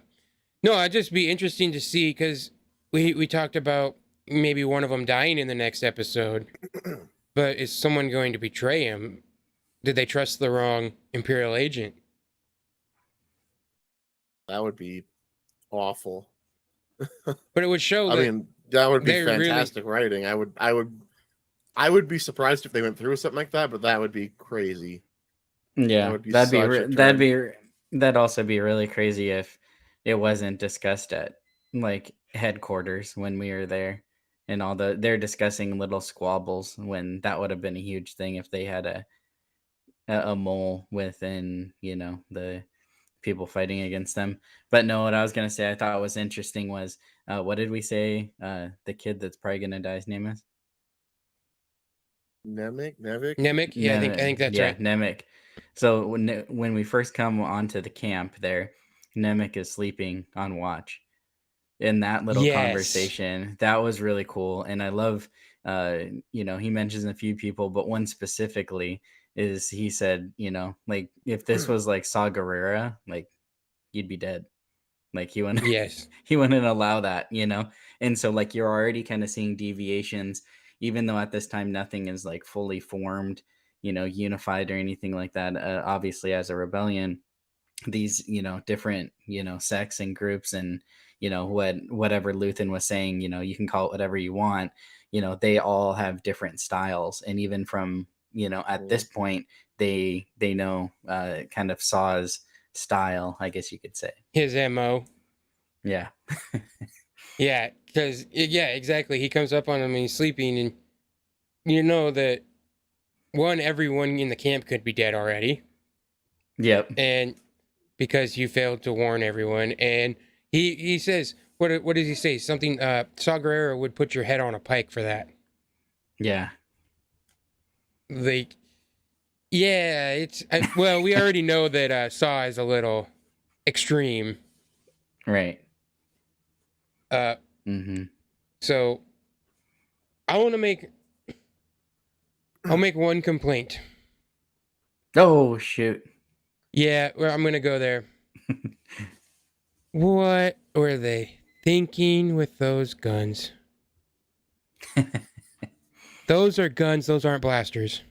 it'd just be interesting to see, because we talked about maybe one of them dying in the next episode. But is someone going to betray him? Did they trust the wrong Imperial agent? That would be awful. But it would show. I mean, that would be fantastic writing. I would be surprised if they went through something like that, but that would be crazy. Yeah, that'd also be really crazy if it wasn't discussed at like headquarters when we were there, and they're discussing little squabbles, when that would have been a huge thing if they had a mole within, you know, the people fighting against them. But no, what I was gonna say I thought was interesting was what did we say the kid that's probably gonna die's name is? Nemec? Yeah, Nemec. I think that's right. Nemec. So when we first come onto the camp there, Nemec is sleeping on watch. In that little conversation, that was really cool. And I love, you know, he mentions a few people, but one specifically is he said, you know, like if this was like Saw Gerrera, like you'd be dead. Like he wouldn't, he wouldn't allow that, you know? And so like you're already kind of seeing deviations, even though at this time nothing is like fully formed, you know, unified or anything like that. Obviously as a rebellion, these, you know, different, you know, sects and groups and, you know, whatever Luthen was saying, you know, you can call it whatever you want, you know, they all have different styles. And even from, you know, at this point, they know kind of Saw's style, I guess you could say. His MO. Yeah. Yeah, because, exactly. He comes up on him and he's sleeping, and you know that, everyone in the camp could be dead already. Yep. And because you failed to warn everyone. And he says, what does he say? Something, Saw Gerrera would put your head on a pike for that. Yeah. Like, yeah, well, we already know that Saw is a little extreme. Right. Mm-hmm. So I'll make one complaint. Oh, shoot. Yeah, well, I'm going to go there. What were they thinking with those guns? Those are guns, those aren't blasters.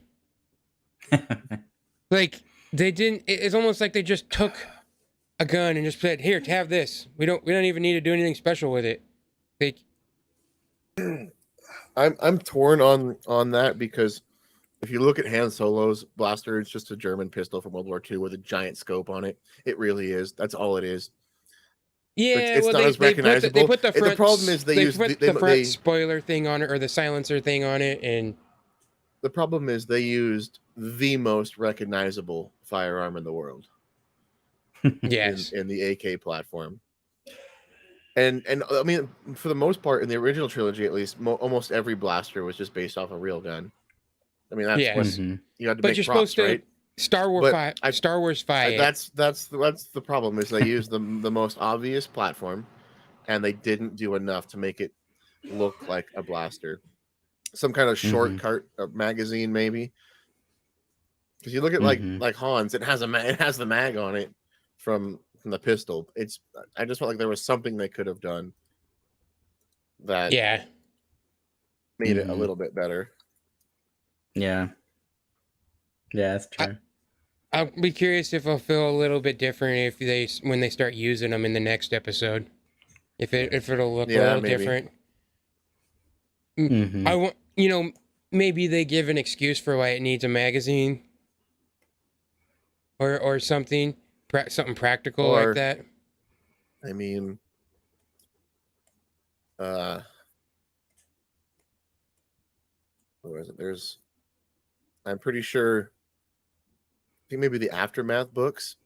Like, they didn't, it's almost like they just took a gun and just said, here, have this. We don't even need to do anything special with it. I'm torn on that, because if you look at Han Solo's blaster, it's just a German pistol from World War II with a giant scope on it. It really is. That's all it is. Yeah, it's not as recognizable. They put the front, the problem is they use the front spoiler thing on it, or the silencer thing on it, and the problem is they used the most recognizable firearm in the world. Yes, in the AK platform. And I mean, for the most part, in the original trilogy, at least, almost every blaster was just based off a real gun. I mean, that's what you had to make props, right? Star Wars 5. That's the problem, is they used the most obvious platform, and they didn't do enough to make it look like a blaster. Some kind of shortcut magazine, maybe. Because you look at like Han's, it has the mag on it from the pistol. I just felt like there was something they could have done that made it a little bit better. Yeah, that's true. I'll be curious if I'll feel a little bit different when they start using them in the next episode. If it'll look a little different. I want, maybe they give an excuse for why it needs a magazine or something. Something practical like that. I mean, what is it? I'm pretty sure, I think maybe the Aftermath books,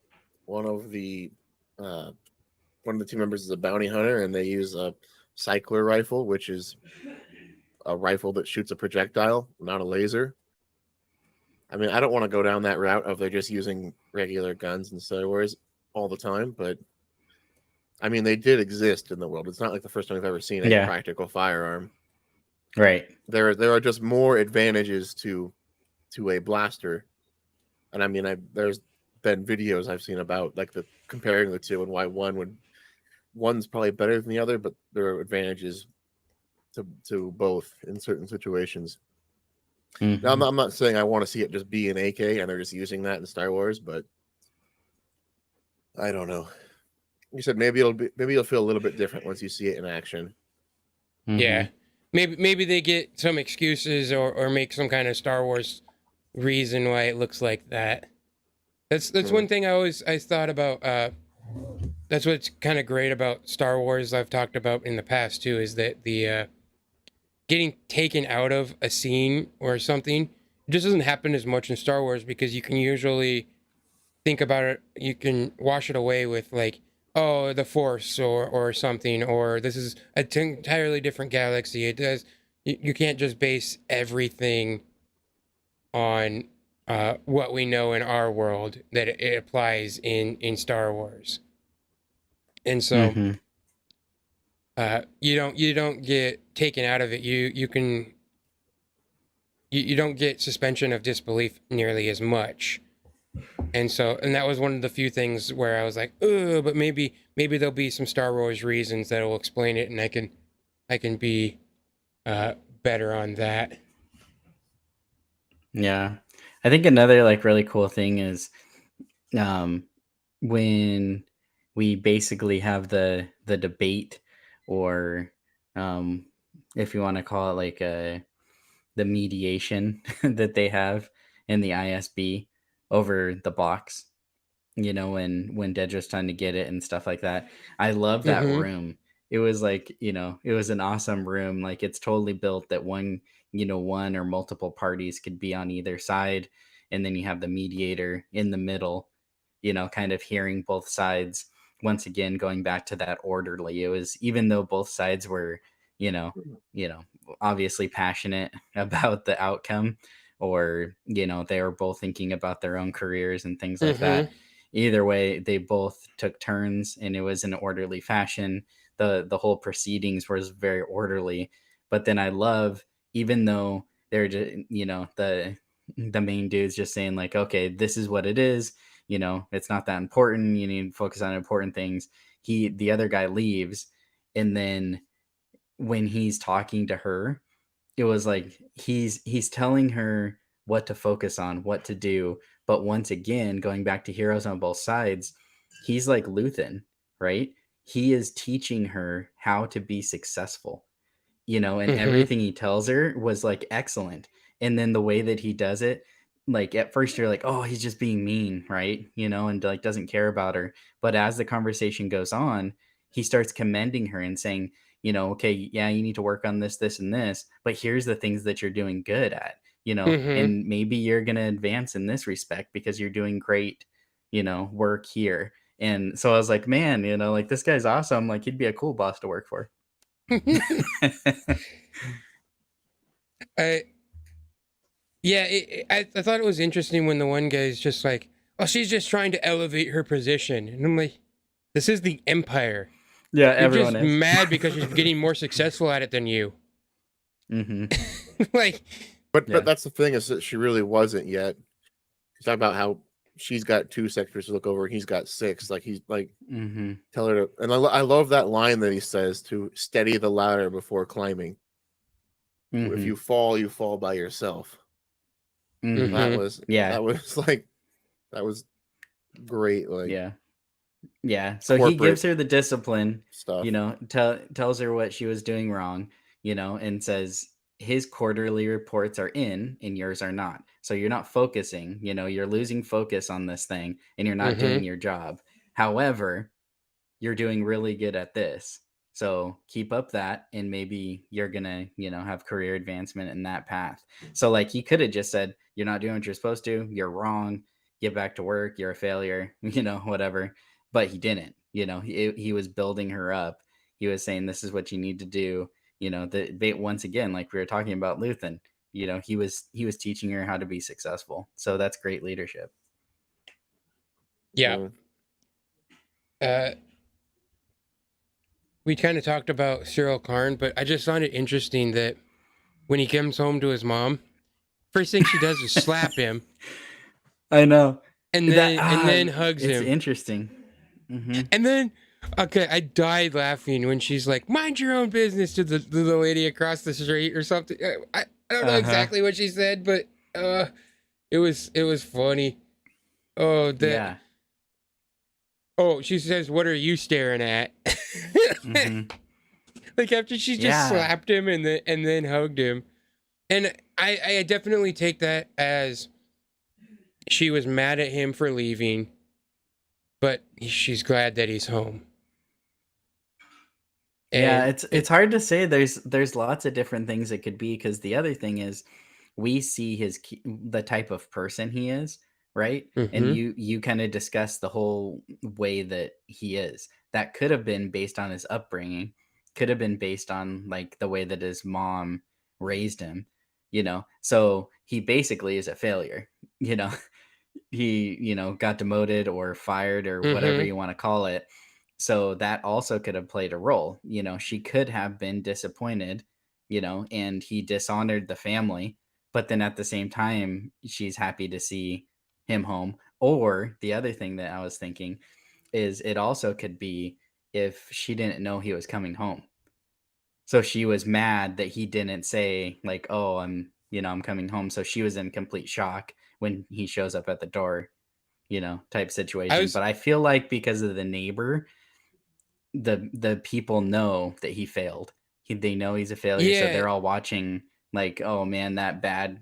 one of the team members is a bounty hunter, and they use a cycler rifle, which is a rifle that shoots a projectile, not a laser. I mean, I don't want to go down that route of they're just using regular guns in Star Wars all the time, but I mean, they did exist in the world. It's not like the first time we've ever seen a practical firearm. Right. There are just more advantages to a blaster, and I mean, there's been videos I've seen about like comparing the two and why one's probably better than the other, but there are advantages to both in certain situations. Now, I'm not saying I want to see it just be an AK and they're just using that in Star Wars, but I don't know. You said maybe it'll feel a little bit different once you see it in action. Yeah, maybe they get some excuses or make some kind of Star Wars reason why it looks like that. That's one thing I thought about. That's what's kind of great about Star Wars. I've talked about in the past too, is that the getting taken out of a scene or something just doesn't happen as much in Star Wars, because you can usually think about it. You can wash it away with like, oh, the Force or something, or this is an entirely different galaxy. It does. You can't just base everything on what we know in our world that it applies in Star Wars. And so you don't get taken out of it. You don't get suspension of disbelief nearly as much. And that was one of the few things where I was like, oh, but maybe there'll be some Star Wars reasons that will explain it, and I can be better on that. Yeah. I think another like really cool thing is when we basically have the debate, or if you want to call it like the mediation that they have in the ISB over the box, when Dedra's trying to get it and stuff like that. I love that room. It was like, it was an awesome room. Like, it's totally built that one or multiple parties could be on either side. And then you have the mediator in the middle, kind of hearing both sides. Once again, going back to that orderly, it was, even though both sides were, you know, obviously passionate about the outcome, or, they were both thinking about their own careers and things like that. Either way, they both took turns, and it was in an orderly fashion. The whole proceedings was very orderly. But then I love, even though they're just, the main dude's just saying like, okay, this is what it is. It's not that important. You need to focus on important things. The other guy leaves, and then when he's talking to her, it was like he's telling her what to focus on, what to do. But once again, going back to heroes on both sides, he's like Luthen, right? He is teaching her how to be successful, and everything he tells her was like excellent. And then the way that he does it, like at first you're like, oh, he's just being mean, right? And like doesn't care about her. But as the conversation goes on, he starts commending her and saying, okay, yeah, you need to work on this, this, and this, but here's the things that you're doing good at, and maybe you're going to advance in this respect because you're doing great, work here. And so I was like, man, like this guy's awesome. Like he'd be a cool boss to work for. I thought it was interesting when the one guy's just like, oh, she's just trying to elevate her position. And I'm like, this is the Empire. Yeah, You're everyone just is mad because she's getting more successful at it than you. Like, but that's the thing, is that she really wasn't yet. He's talking about how she's got 2 sectors to look over, and he's got 6. Like he's like, tell her to. And I love that line that he says, to steady the ladder before climbing. If you fall by yourself. That was that was great. Like so he gives her the discipline stuff, tells her what she was doing wrong, and says his quarterly reports are in and yours are not, so you're not focusing, you're losing focus on this thing and you're not doing your job. However, you're doing really good at this, so keep up that, and maybe you're gonna have career advancement in that path. So like he could have just said, you're not doing what you're supposed to, you're wrong, get back to work, you're a failure, whatever. But he didn't. He was building her up. He was saying, this is what you need to do. Once again, like we were talking about Luthen, he was teaching her how to be successful. So that's great leadership. Yeah. We kind of talked about Cyril Karn, but I just found it interesting that when he comes home to his mom, first thing she does is slap him. I know. And then hugs him. It's interesting. And then, okay, I died laughing when she's like, mind your own business, to the lady across the street or something. I don't know exactly what she said, but it was funny. Oh, Oh, she says, what are you staring at? Like after she just slapped him and then hugged him. And I definitely take that as she was mad at him for leaving, but she's glad that he's home. And it's hard to say. There's lots of different things it could be, because the other thing is we see the type of person he is, right? And you kind of discuss the whole way that he is. That could have been based on his upbringing, could have been based on like the way that his mom raised him, so he basically is a failure. He got demoted or fired or whatever you want to call it. So that also could have played a role. She could have been disappointed, and he dishonored the family, but then at the same time she's happy to see him home. Or the other thing that I was thinking is, it also could be if she didn't know he was coming home, so she was mad that he didn't say like, oh, I'm coming home. So she was in complete shock when he shows up at the door, type situation. But I feel like because of the neighbor, the people know that he failed. They know he's a failure. So they're all watching like, oh man, that bad,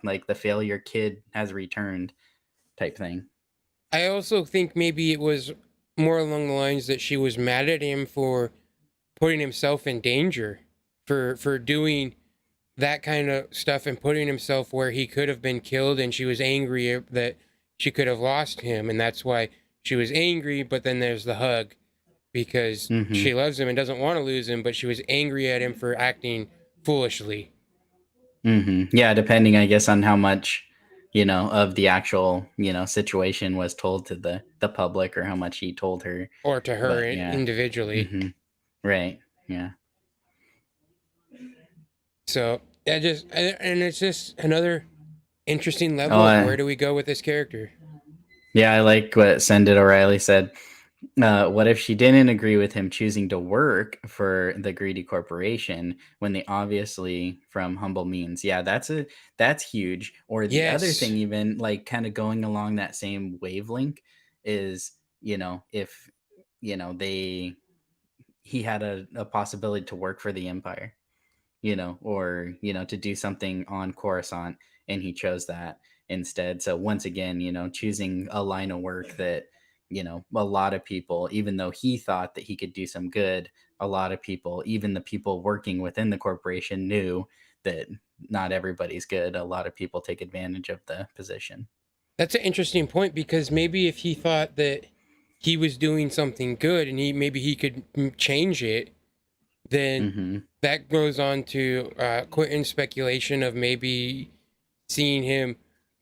like the failure kid has returned type thing. I also think maybe it was more along the lines that she was mad at him for putting himself in danger, for doing that kind of stuff and putting himself where he could have been killed, and she was angry that she could have lost him, and that's why she was angry. But then there's the hug, because she loves him and doesn't want to lose him, but she was angry at him for acting foolishly. Yeah, depending, I guess, on how much, of the actual, situation was told to the public, or how much he told her. Or to her But, yeah. individually. Right. Yeah. So and it's just another interesting level Oh, of where do we go with this character. Yeah, I like what Send It O'Reilly said. What if she didn't agree with him choosing to work for the greedy corporation when they obviously from humble means? Yeah, that's huge. Or the other Yes. thing, even like kind of going along that same wavelength, is if he had a possibility to work for the Empire, or to do something on Coruscant, and he chose that instead. So once again, choosing a line of work that a lot of people, even though he thought that he could do some good, a lot of people, even the people working within the corporation, knew that not everybody's good. A lot of people take advantage of the position. That's an interesting point, because maybe if he thought that he was doing something good and maybe he could change it, then that goes on to Quinton's speculation of maybe seeing him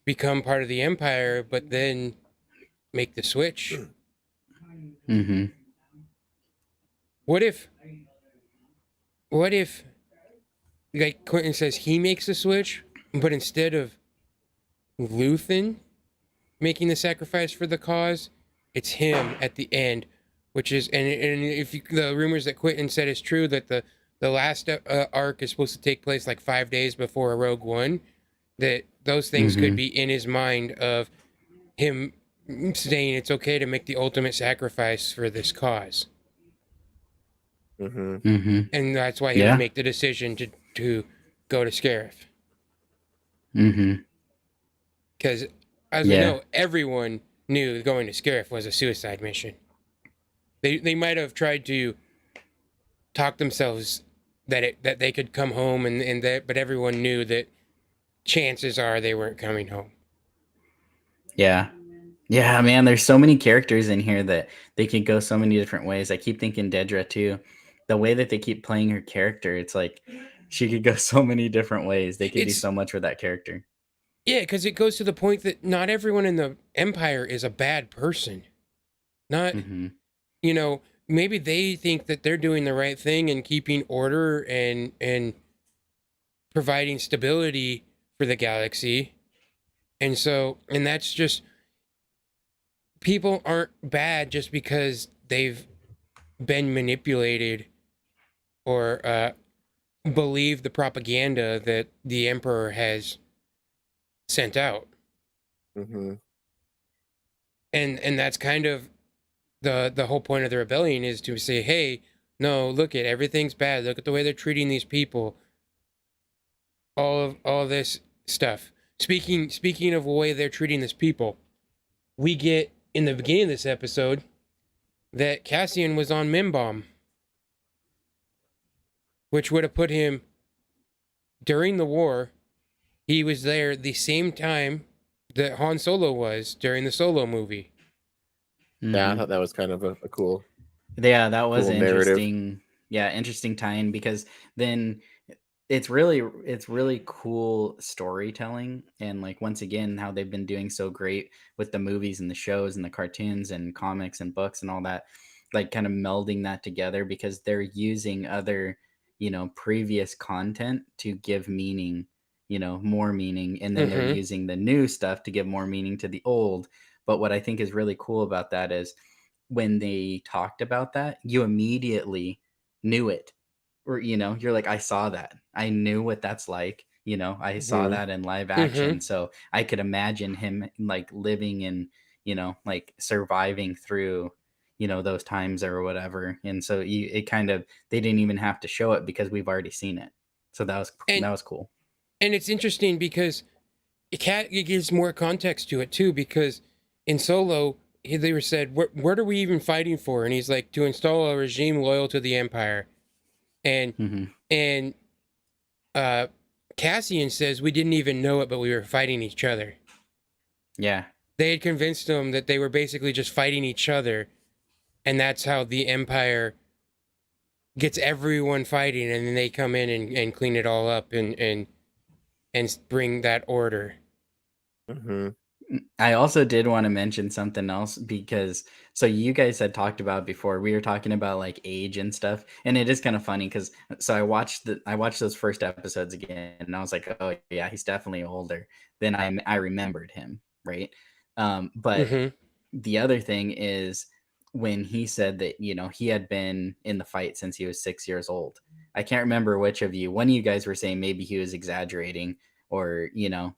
become part of the Empire, but then make the switch. What if, like Quinton says, he makes the switch, but instead of Luthen making the sacrifice for the cause, it's him at the end, which is, and if the rumors that Quinton said is true, that the last arc is supposed to take place like 5 days before Rogue One, that those things could be in his mind of him saying it's okay to make the ultimate sacrifice for this cause. And that's why he would make the decision to go to Scarif. Because, as we know, everyone knew going to Scarif was a suicide mission. They might have tried to talk themselves that they could come home, but everyone knew that chances are they weren't coming home. Yeah, man, there's so many characters in here that they could go so many different ways. I keep thinking Dedra too. The way that they keep playing her character, it's like she could go so many different ways. They could do so much with that character. Yeah, because it goes to the point that not everyone in the Empire is a bad person. Not, maybe they think that they're doing the right thing and keeping order and providing stability for the galaxy. And that's just, people aren't bad just because they've been manipulated or believe the propaganda that the Emperor has sent out. And that's kind of the whole point of the rebellion, is to say, hey, no, look at everything's bad. Look at the way they're treating these people. All this stuff. Speaking of the way they're treating these people, we get in the beginning of this episode that Cassian was on Mimbom, which would have put him during the war. He was there the same time that Han Solo was during the Solo movie. Yeah, I thought that was kind of a cool. Yeah, that was cool interesting. narrative. Yeah, interesting tie-in, because then it's really cool storytelling, and like once again how they've been doing so great with the movies and the shows and the cartoons and comics and books and all that, like kind of melding that together, because they're using other previous content to give meaning, more meaning, and then they're using the new stuff to give more meaning to the old. But what I think is really cool about that is when they talked about that, you immediately knew it. Or, you're like, I saw that. I knew what that's like. I saw that in live action. So I could imagine him like living and, like surviving through, those times or whatever. And so they didn't even have to show it because we've already seen it. So that was cool. And it's interesting because it gives more context to it too, because in Solo, they were said, what are we even fighting for? And he's like, to install a regime loyal to the Empire. And Cassian says, we didn't even know it, but we were fighting each other. Yeah. they had convinced him that they were basically just fighting each other, and that's how the Empire gets everyone fighting, and then they come in and clean it all up and bring that order. Mm-hmm. I also did want to mention something else because so you guys had talked about before we were talking about like age and stuff, and it is kind of funny because so I watched those first episodes again and I was like, oh yeah, he's definitely older. Then I remembered him, right? But the other thing is when he said that he had been in the fight since he was 6 years old. I can't remember which of you. One of you guys were saying maybe he was exaggerating or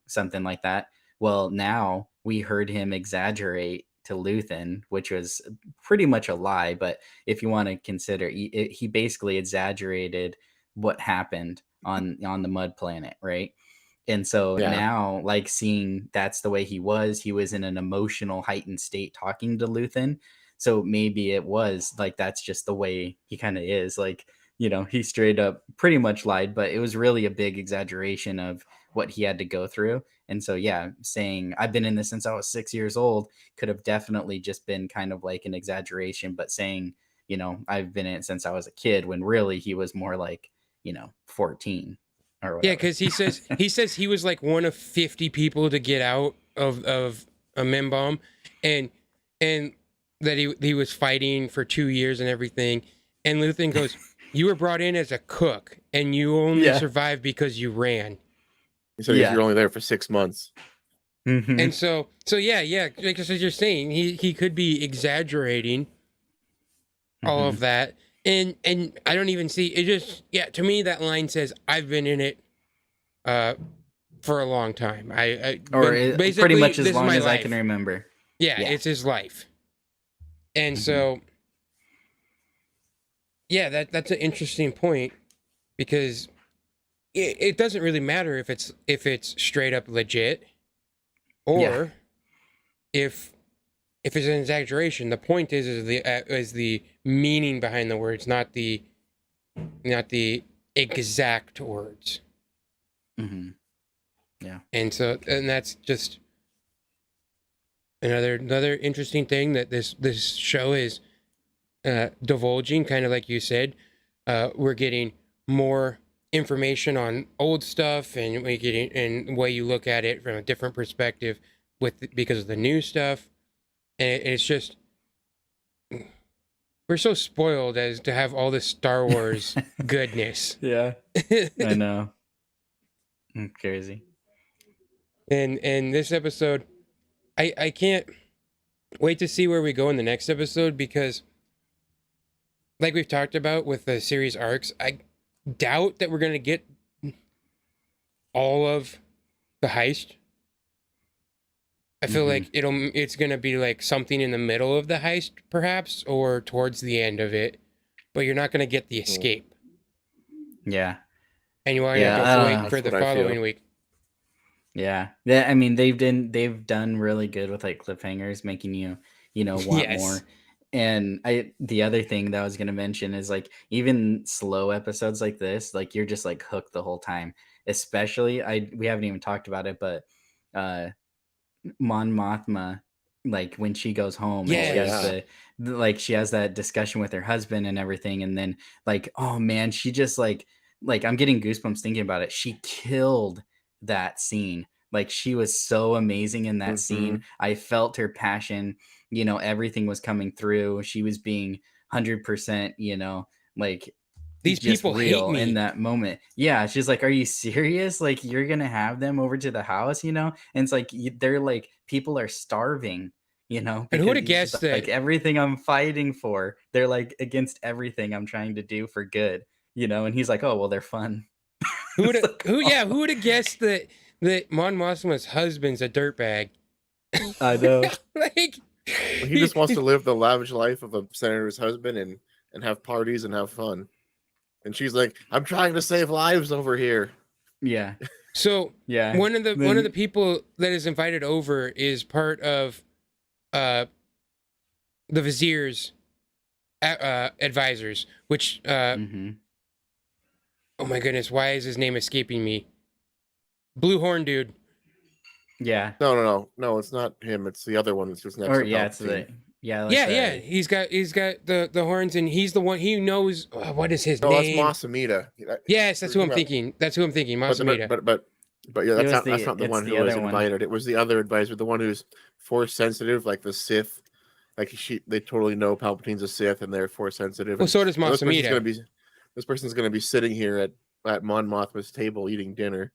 something like that. Well, now we heard him exaggerate to Luthen, which was pretty much a lie. But if you want to consider, he basically exaggerated what happened on the Mud Planet, right? And so now, like seeing that's the way he was in an emotional, heightened state talking to Luthen. So maybe it was like that's just the way he kind of is. Like he straight up pretty much lied, but it was really a big exaggeration of what he had to go through. And so, yeah, saying I've been in this since I was 6 years old could have definitely just been kind of like an exaggeration, but saying, I've been in it since I was a kid when really he was more like, 14 or whatever. Yeah, because he says he was like one of 50 people to get out of a Membomb, and that he was fighting for 2 years and everything. And Luthen goes, "You were brought in as a cook, and you only survived because you ran." So you're only there for 6 months. Mm-hmm. And so yeah, like as you're saying, he could be exaggerating all of that. And I don't even see it. Just to me that line says I've been in it for a long time. Basically pretty much as long as life. I can remember. Yeah, it's his life. And so that's an interesting point because it doesn't really matter if it's straight up legit or if it's an exaggeration. The point is the meaning behind the words, not the exact words. Mm-hmm. Yeah. And that's just another interesting thing that this show is divulging, kind of like you said. We're getting more information on old stuff, and we get in the way you look at it from a different perspective because of the new stuff. And it's just we're so spoiled as to have all this Star Wars goodness. Yeah, I know. Crazy. And this episode, I can't wait to see where we go in the next episode because, like we've talked about with the series arcs, I doubt that we're gonna get all of the heist. I feel like it's gonna be like something in the middle of the heist, perhaps, or towards the end of it. But you're not gonna get the escape. Yeah. And you are gonna have to wait for the following week. Yeah. I mean, they've done really good with like cliffhangers, making you want more. And the other thing that I was gonna mention is like even slow episodes like this, like you're just like hooked the whole time. Especially we haven't even talked about it, but Mon Mothma, like when she goes home and she has she has that discussion with her husband and everything, and then like, oh man, she just like I'm getting goosebumps thinking about it. She killed that scene. Like she was so amazing in that scene. I felt her passion, everything was coming through. She was being 100%, like these people real hate me in that moment. Yeah, she's like, "Are you serious? Like you're gonna have them over to the house, And it's like they're like people are starving, And who would have guessed that? Like everything I'm fighting for, they're like against everything I'm trying to do for good, And he's like, "Oh well, they're fun." Who would have guessed that Mon Mothma's husband's a dirtbag? I know. Like he just wants to live the lavish life of a senator's husband and have parties and have fun. And she's like, "I'm trying to save lives over here." Yeah. So one of the people that is invited over is part of the Vizier's advisors, which oh my goodness, why is his name escaping me? Blue Horn dude. Yeah. No, it's not him. It's the other one that's just next Or to yeah, it's Palpatine. Yeah. He's got the horns, and he's the one. He knows what is his No, that's name. Masamita. Yes, that's who I'm thinking. That's who I'm thinking. Masamita. But yeah, It was that's not the it's one the who was other one. invited. It was the other advisor, the one who's force sensitive, like the Sith. Like they totally know Palpatine's a Sith and they're force sensitive. Well, so does Masamita. This person's gonna be sitting here at Mon Mothma's table eating dinner.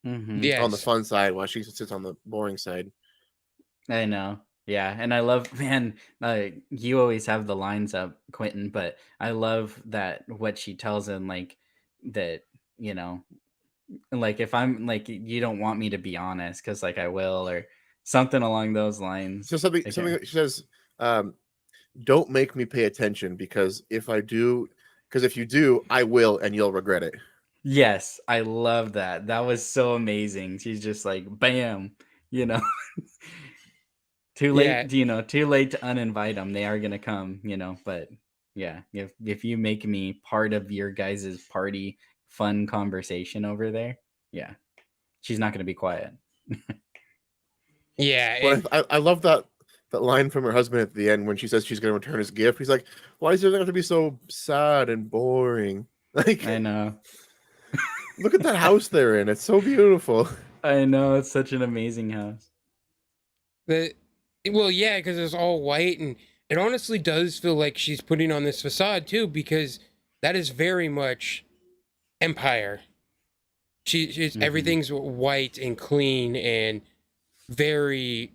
Yes. On the fun side while she sits on the boring side. I know. Yeah, and I love, man, you always have the lines up, Quinton, but I love that what she tells him, like, that, you know, like, if I'm, like, you don't want me to be honest, because, like, I will, or something along those lines. So something that she says, don't make me pay attention, because if you do, I will, and you'll regret it. Yes, I love that. That was so amazing. She's just like, bam, you know. Too late, too late to uninvite them. They are gonna come, but yeah, if you make me part of your guys' party fun conversation over there, yeah, she's not gonna be quiet. Yeah. But I love that line from her husband at the end when she says she's gonna return his gift. He's like, why does it have to be so sad and boring? Like, I know. Look at that house they're in. It's so beautiful. I know, it's such an amazing house. Well, yeah, because it's all white, and it honestly does feel like she's putting on this facade too, because that is very much Empire. She's everything's white and clean and very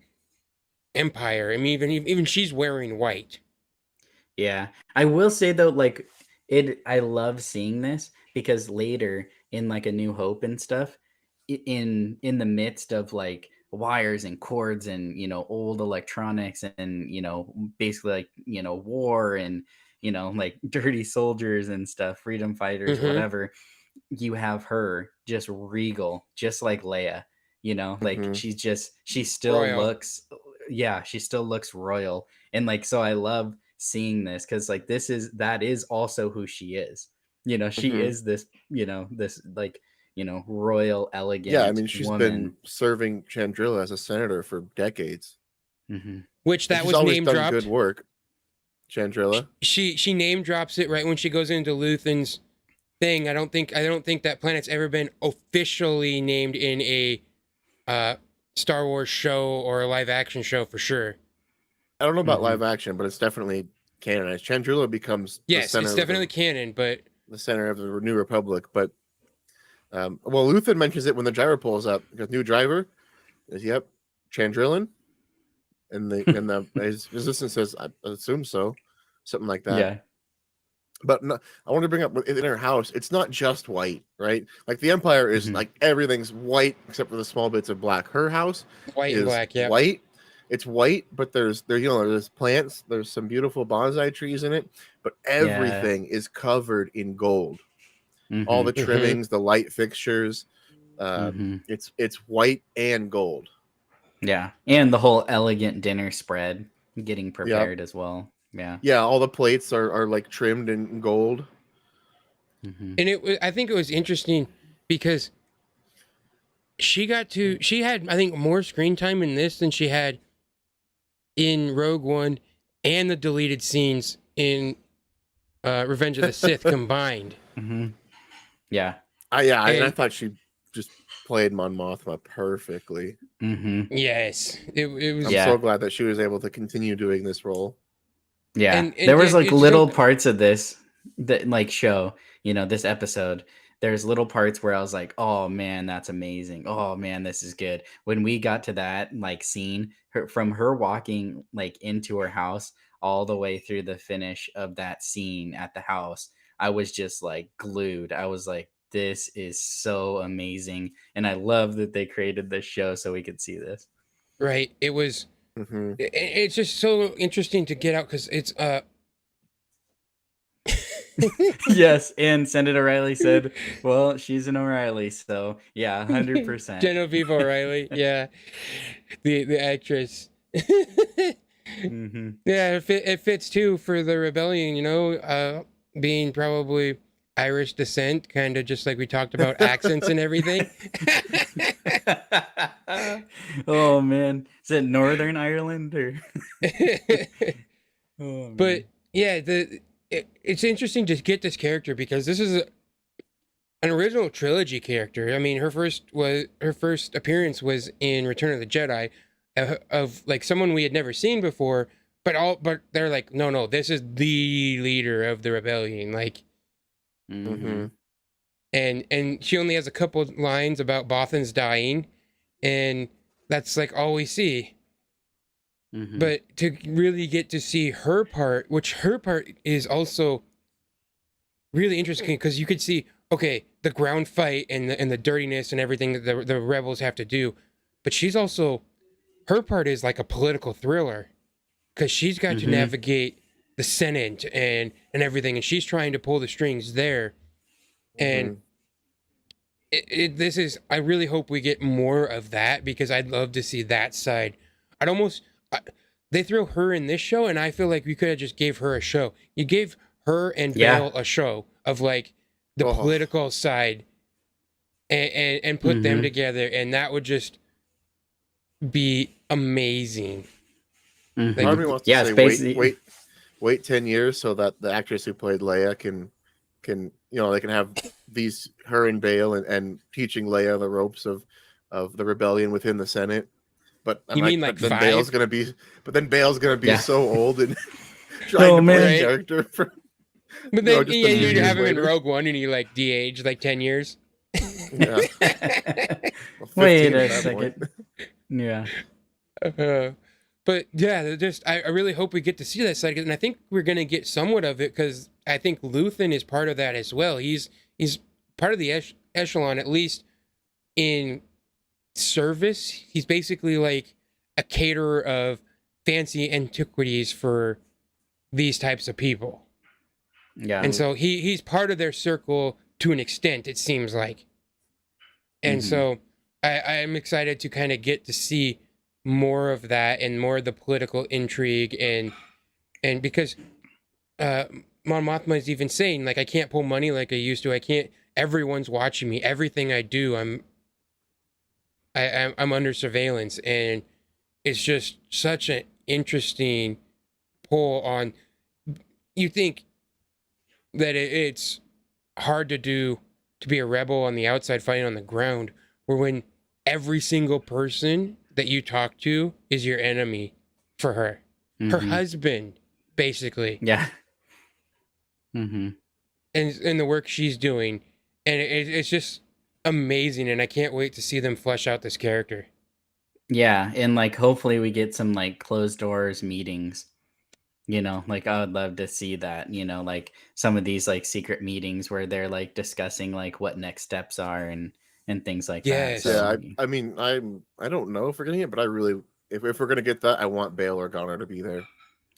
Empire. I mean, even she's wearing white. Yeah, I will say though, like I love seeing this because later in like A New Hope and stuff, in the midst of like wires and cords and old electronics and basically like war and like dirty soldiers and stuff, freedom fighters, whatever, you have her just regal, just like Leia, like she still royal. she still looks royal. And like, so I love seeing this because like that is also who she is. She is this this like royal, elegant. Yeah, I mean, she's woman. been serving Chandrila as a senator for decades. Which that was always name done dropped. Good work, Chandrila. She name drops it right when she goes into Luthen's thing. I don't think that planet's ever been officially named in a Star Wars show or a live action show for sure. I don't know about live action, but it's definitely canonized. Chandrila becomes it's definitely canon, but the center of the New Republic. But well, Luthen mentions it when the gyro pulls up because new driver is Chandrilan, and the his resistance says I assume so, something like that. Yeah. But no, I want to bring up in her house. It's not just white, right? Like the Empire is like everything's white except for the small bits of black. Her house white and black, yeah. White. It's white, but there's plants. There's some beautiful bonsai trees in it, but everything is covered in gold. All the trimmings, the light fixtures, it's white and gold. Yeah, and the whole elegant dinner spread getting prepared as well. Yeah, all the plates are like trimmed in gold. And I think it was interesting because she had I think more screen time in this than she had in Rogue One and the deleted scenes in Revenge of the Sith combined. Yeah. I thought she just played Mon Mothma perfectly. Yes, it was. I'm so glad that she was able to continue doing this role. Yeah, and there was like little parts of this that like show, this episode. There's little parts where I was like, oh man, that's amazing. Oh man, this is good. When we got to that like scene, from her walking like into her house all the way through the finish of that scene at the house, I was just like glued. I was like, this is so amazing. And I love that they created this show so we could see this. Right. It was, it's just so interesting to get out because it's, yes. And Senator O'Reilly said, well, she's an O'Reilly. So yeah, 100%. Genevieve O'Reilly. Yeah. The actress. Yeah. It fits too for the rebellion, being probably Irish descent, kind of just like we talked about accents and everything. Oh man, is it Northern Ireland or? Oh man. But yeah, it's interesting to get this character because this is an original trilogy character. I mean, her first appearance was in Return of the Jedi, of like someone we had never seen before. But they're like, no, this is the leader of the rebellion, like. Mhm. And she only has a couple lines about Bothan's dying, and that's like all we see. Mhm. But to really get to see her part, which her part is also really interesting because you could see, okay, the ground fight and the dirtiness and everything that the rebels have to do, but she's also, her part is like a political thriller because she's got to Mhm. navigate the Senate and everything, and she's trying to pull the strings there. And this is, I really hope we get more of that because I'd love to see that side. They throw her in this show, and I feel like we could have just gave her a show. You gave her and Yeah. Bale a show of like the Oh. political side, and put them Mhm. together, and that would just be amazing. Mhm. Part of me wants to Yeah, it's say basically- wait 10 years so that the actress who played Leia can they can have her and Bale and teaching Leia the ropes of the rebellion within the Senate. But You mean like then 5? Bale's gonna be Yeah. so old and trying Oh, to play man. a character for But No, then just a yeah, few you'd years have him in later. Rogue One, and he like de-aged like 10 years. yeah, well, 15 Wait a at that second. point. Yeah. But yeah, I really hope we get to see that side, and I think we're gonna get somewhat of it because I think Luthen is part of that as well. He's part of the echelon, at least in service. He's basically like a caterer of fancy antiquities for these types of people, Yeah. and so he's part of their circle to an extent. It seems like, and Mhm. so I'm excited to kind of get to see more of that and more of the political intrigue and because Mon Mothma is even saying like I can't pull money like I used to. I can't. Everyone's watching me. Everything I do, I'm under surveillance, and it's just such an interesting pull on. You think that it's hard to be a rebel on the outside fighting on the ground, where when every single person that you talk to is your enemy for her Mhm. husband, basically, Yeah. Mhm. and the work she's doing, and it's just amazing, and I can't wait to see them flesh out this character. Yeah, and like hopefully we get some like closed doors meetings. Like I would love to see that, like some of these like secret meetings where they're like discussing like what next steps are and things like Yes. that. So, Yeah, I mean, I don't know if we're getting it, but I really, if we're gonna get that, I want Bail Organa to be there.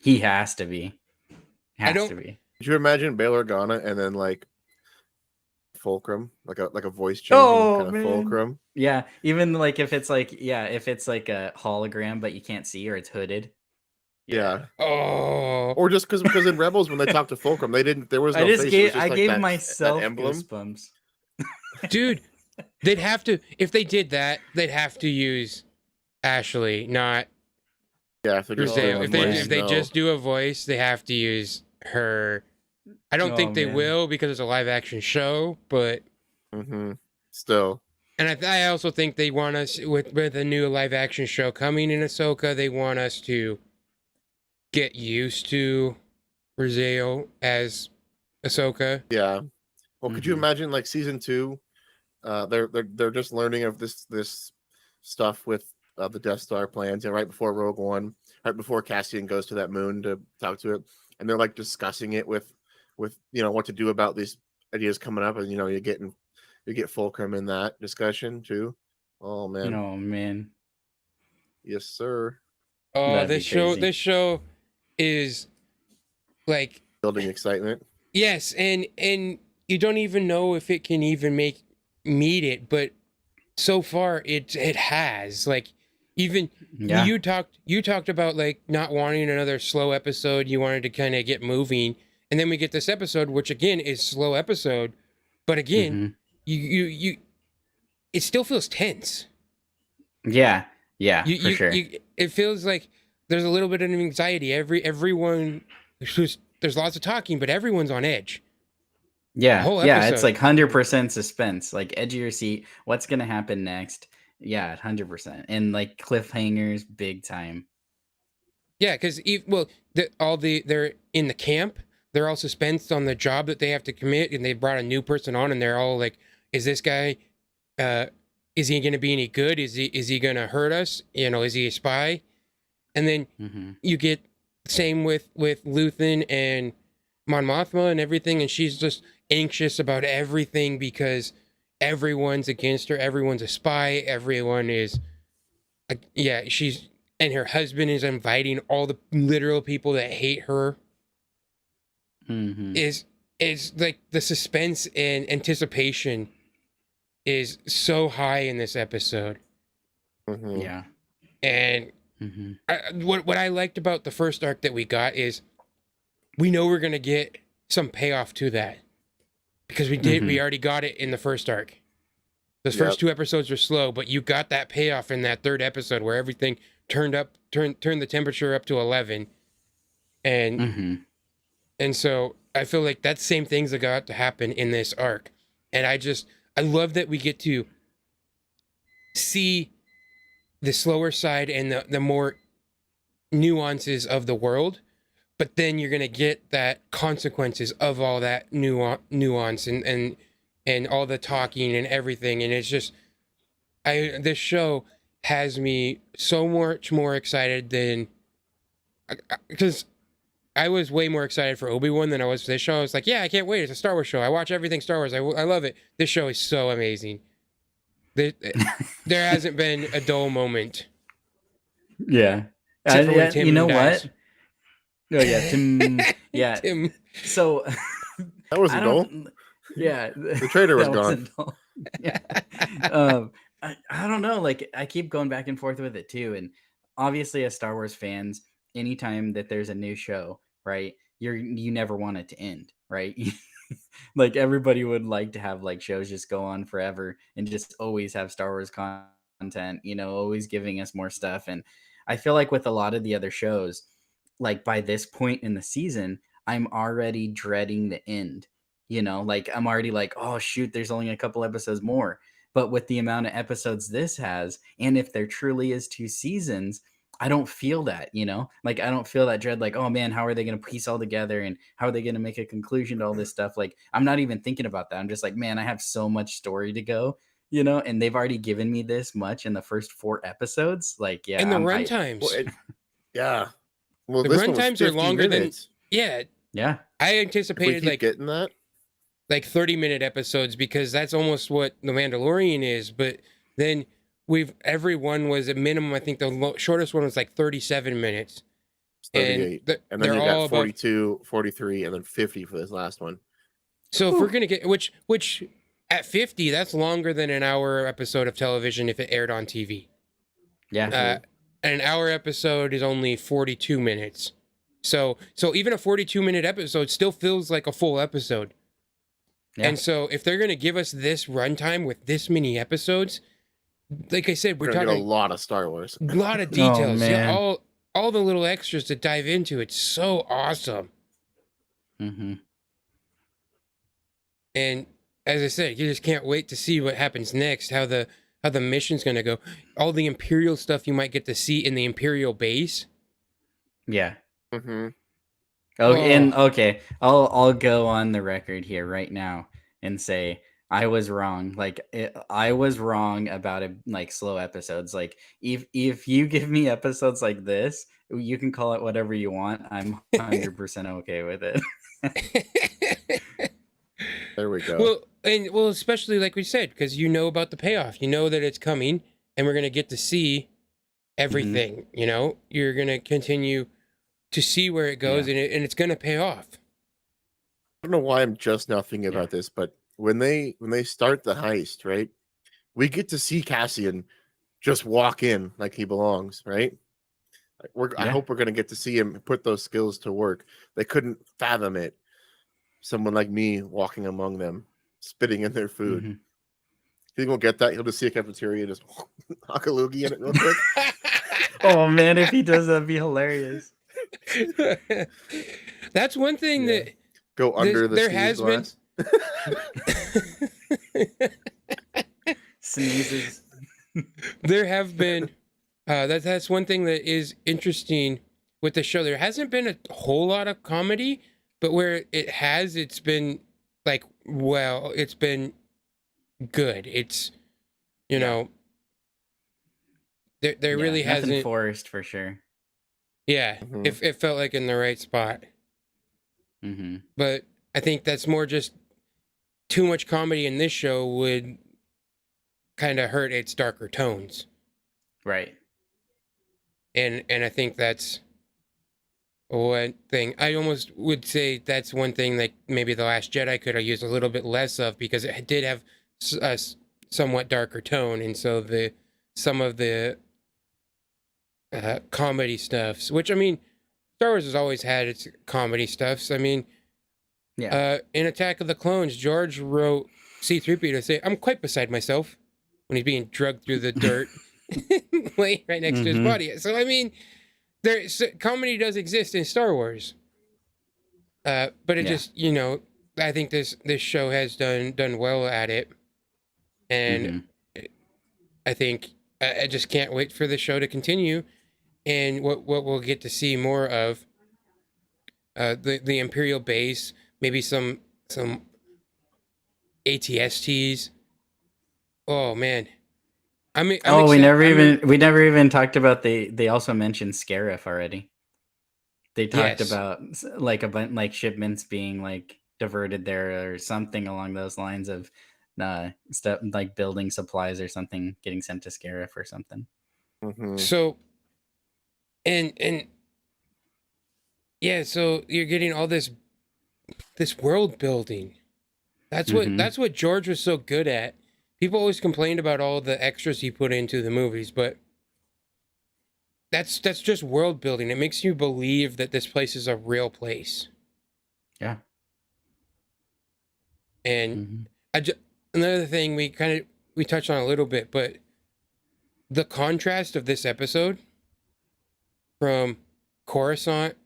he has to be. Has don't- to be. Could you imagine Bail Organa and then like Fulcrum, like a voice changing Oh, kind of man. Fulcrum? Yeah, even like if it's like a hologram but you can't see or it's hooded. Yeah. Oh, Or just because in Rebels when they talked to Fulcrum, there was no I just face. gave it was just like gave that myself emblem. goosebumps. dude, they'd have to, if they did that, they'd have to use Ashley, not Yeah, if they're just Brazil. doing If a they voice, if they no. just do a voice, they have to use her. I don't Oh, think they man. will because it's a live action show, but Still, and I also think they want us with a new live action show coming in Ahsoka. They want us to get used to Brazil as Ahsoka. yeah. Well, could you Mhm. imagine like season 2? They're just learning of this stuff with the Death Star plans, and right before Rogue One, right before Cassian goes to that moon to talk to it, and they're like discussing it with what to do about these ideas coming up, and you get Fulcrum in that discussion too. Oh man, Oh man. yes sir. Oh, That'd be crazy. this show is like Building excitement. yes, and you don't even know if it can even meet it, but so far it has. Like even Yeah. you talked about like not wanting another slow episode. You wanted to kind of get moving, And then we get this episode, which again is slow episode, but again, you it still feels tense. Yeah, for sure. It feels like there's a little bit of anxiety. Everyone, there's lots of talking, but everyone's on edge. Yeah, The whole yeah, episode. it's like 100% suspense, like edge of your seat. What's gonna happen next? Yeah, 100%, and like cliffhangers, big time. Yeah, because they're in the camp. They're all suspensed on the job that they have to commit, and they brought a new person on, and they're all like, "Is this guy? Is he going to be any good? Is he going to hurt us? You know, is he a spy?" And then you get same with Luthen and Mon Mothma and everything, and she's just anxious about everything because everyone's against her. Everyone's a spy. Everyone is, she's. And her husband is inviting all the literal people that hate her. Is like the suspense and anticipation is so high in this episode. Yeah. And what I liked about the first arc that we got is we know we're gonna get some payoff to that because we already got it in the first arc. Those first two episodes were slow, but you got that payoff in that third episode where everything turned the temperature up to 11, and so I feel like that same things that got to happen in this arc, and I love that we get to see the slower side and the more nuances of the world, but then you're gonna get that consequences of all that nuance and all the talking and everything, and it's just this show has me so much more excited than, because I was way more excited for Obi-Wan than I was for this show. I was like, yeah, I can't wait. It's a Star Wars show. I watch everything Star Wars. I love it. This show is so amazing. There hasn't been a dull moment. Yeah. Except for when Tim you know dies. what? Oh yeah, Tim. Yeah. Tim. So That wasn't dull. Yeah. The traitor was That gone. wasn't dull. Yeah. I don't know. Like I keep going back and forth with it too. And obviously, as Star Wars fans, anytime that there's a new show, right, you never want it to end, right? Like everybody would like to have like shows just go on forever and just always have Star Wars content, you know, always giving us more stuff. And I feel like with a lot of the other shows, like by this point in the season, I'm already dreading the end. You know, like I'm already like, oh shoot, there's only a couple episodes more. But with the amount of episodes this has, and if there truly is 2 seasons, I don't feel that, you know? Like I don't feel that dread, like, oh man, how are they going to piece all together and how are they going to make a conclusion to all this stuff? Like I'm not even thinking about that. I'm just like, man, I have so much story to go, you know, and they've already given me this much in the first 4 episodes. Like, yeah. And the I'm run hyped. times. Yeah. Well, The this run one was times are 50 longer minutes. Yeah. Yeah. I If we anticipated keep getting that. like 30-minute episodes because that's almost what The Mandalorian is. But then everyone was a minimum. I think the shortest one was like 37 minutes. It's 38. And then they're you all got about 42, 43, and then 50 for this last one. So if we're gonna get which at 50, that's longer than an hour episode of television if it aired on TV. Yeah. An hour episode is only 42 minutes. So even a 42-minute episode still feels like a full episode. Yeah. And so if they're gonna give us this runtime with this many episodes, like I said, we're We're gonna talking get a lot of Star Wars. a lot of details. Yeah, man. all the little extras to dive into. It's so awesome. And as I said, you just can't wait to see what happens next, how the mission's gonna go. All the Imperial stuff you might get to see in the Imperial base. Yeah. Mm-hmm. Okay, I'll go on the record here right now and say I was wrong. Like I was wrong about it. Like slow episodes. Like if you give me episodes like this, you can call it whatever you want. I'm 100% okay with it. There we go. Well, especially like we said, because you know about the payoff. You know that it's coming, and we're gonna get to see everything. You know, you're gonna continue to see where it goes, and it's gonna pay off. I don't know why I'm just now thinking about this, but when they start the heist, right? We get to see Cassian just walk in like he belongs, right? I hope we're gonna get to see him put those skills to work. They couldn't fathom it someone like me walking among them, spitting in their food. Mhm. He won't get that. He'll just see a cafeteria and just knock a loogie in it real quick. Oh man, if he does, that'd be hilarious. That's one thing Yeah. Go under the there sneeze has been- glass. Sneezes. there have been that's one thing that is interesting with the show. There hasn't been a whole lot of comedy, but where it has, it's been like, well, it's been good. It's, you know, there really nothing hasn't. forced for sure. Yeah, Mhm. it felt like in the right spot. Mm-hmm. But I think that's more just too much comedy in this show would kind of hurt its darker tones. Right. And I think that's one thing. I almost would say that's one thing that maybe The Last Jedi could have used a little bit less of, because it did have a somewhat darker tone, and so some of the comedy stuffs, which, I mean, Star Wars has always had its comedy stuffs. I mean, Yeah. in Attack of the Clones, George wrote C-3PO to say, "I'm quite beside myself," when he's being drugged through the dirt, laying right next to his Mhm. body. So, I mean, comedy does exist in Star Wars, but it Yeah. just, you know, I think this show has done well at it, and Mhm. I think I just can't wait for the show to continue, and what we'll get to see more of, the Imperial base, maybe some ATSTs. Oh man, I'm we excited. never even talked about they also mentioned Scarif already. They talked Yes. about like a bunch like shipments being like diverted there or something along those lines of stuff like building supplies or something getting sent to Scarif or something. Mhm. So, and yeah, so you're getting all this world building. That's Mhm. what George was so good at. People always complained about all the extras he put into the movies, but that's just world building. It makes you believe that this place is a real place. Yeah. And Mhm. another thing we touched on a little bit, but the contrast of this episode from Coruscant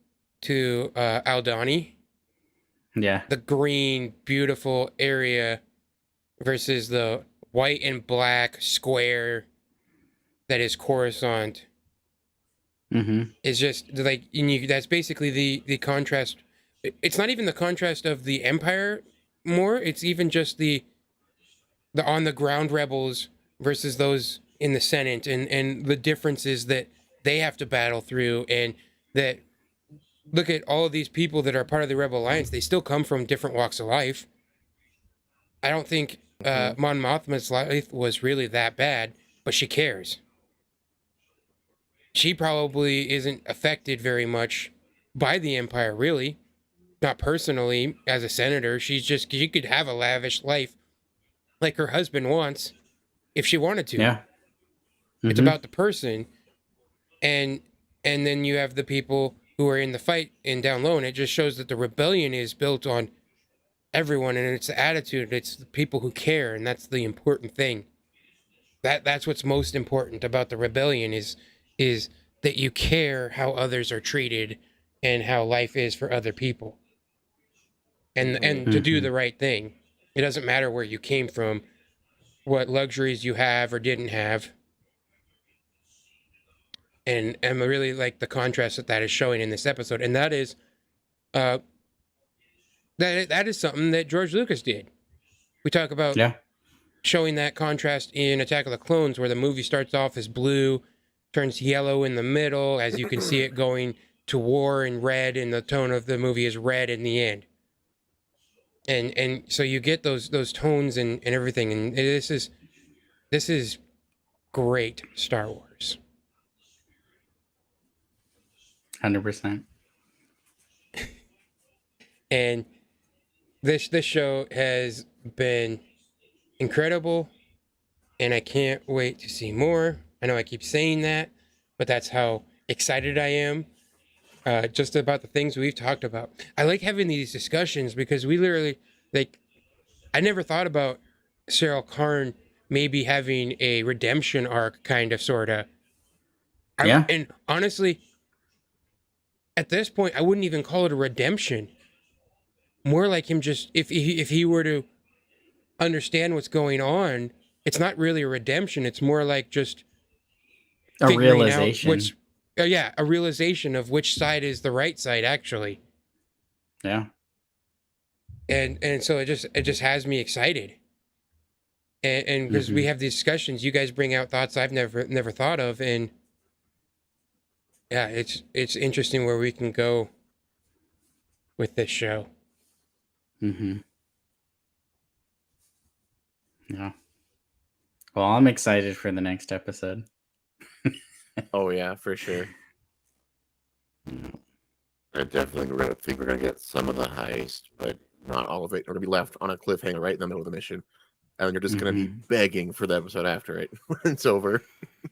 to Aldhani, Yeah. the green, beautiful area versus the white and black square that is Coruscant, Mhm. is just like, that's basically the contrast. It's not even the contrast of the Empire more. It's even just the on the ground rebels versus those in the Senate, and the differences that they have to battle through, and that, look at all of these people that are part of the Rebel Alliance. They still come from different walks of life. I don't think Mhm. Mon Mothma's life was really that bad, but she cares. She probably isn't affected very much by the Empire, really. Not personally, as a senator. She could have a lavish life like her husband wants if she wanted to. Yeah. It's Mhm. about the person, and then you have the people who are in the fight and down low, and it just shows that the rebellion is built on everyone, and it's the attitude. It's the people who care, and that's the important thing. That's what's most important about the rebellion is that you care how others are treated and how life is for other people, and to do Mhm. the right thing. It doesn't matter where you came from, what luxuries you have or didn't have. And I really like the contrast that is showing in this episode, and that is, uh, that is something that George Lucas did. We talk about Yeah. showing that contrast in Attack of the Clones, where the movie starts off as blue, turns yellow in the middle, as you can see it going to war, and red, and the tone of the movie is red in the end. And so you get those tones and everything, and this is great Star Wars. 100%. And this show has been incredible, and I can't wait to see more. I know I keep saying that, but that's how excited I am. just about the things we've talked about. I like having these discussions because we literally, like, I never thought about Cyril Karn maybe having a redemption arc, kind of, sort of. Yeah. And honestly, at this point, I wouldn't even call it a redemption. More like him just, if he were to understand what's going on, it's not really a redemption. It's more like just A figuring realization. out which, a realization of which side is the right side, actually. Yeah. And so it just has me excited. And because we have these discussions, you guys bring out thoughts I've never thought of, and yeah, it's interesting where we can go with this show. Mm-hmm. Yeah. Well, I'm excited for the next episode. Oh yeah, for sure. I definitely think we're gonna get some of the heist, but not all of it. We're gonna be left on a cliffhanger right in the middle of the mission, and you're just gonna be begging for the episode after it when it's over.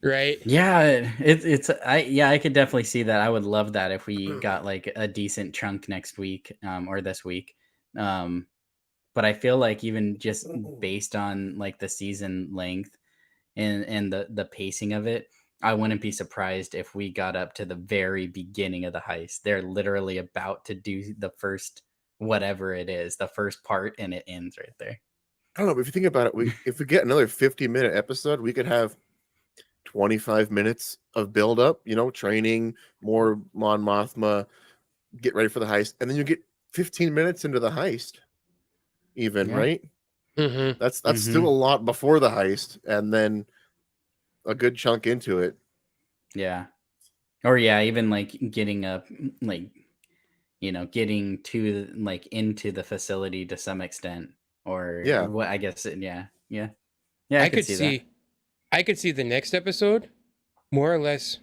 Right? Yeah, I could definitely see that. I would love that if we got like a decent chunk next week, or this week. But I feel like even just based on like the season length and the pacing of it, I wouldn't be surprised if we got up to the very beginning of the heist. They're literally about to do the first whatever it is, the first part, and it ends right there. I don't know, but if you think about it, if we get another 50-minute episode, we could have 25 minutes of build up, training, more Mon Mothma, get ready for the heist, and then you get 15 minutes into the heist, even, right? Mm-hmm. That's still a lot before the heist, and then a good chunk into it. Yeah. Or yeah, even like getting up, like, getting to like into the facility to some extent, or what I guess yeah. I could see that. I could see the next episode more or less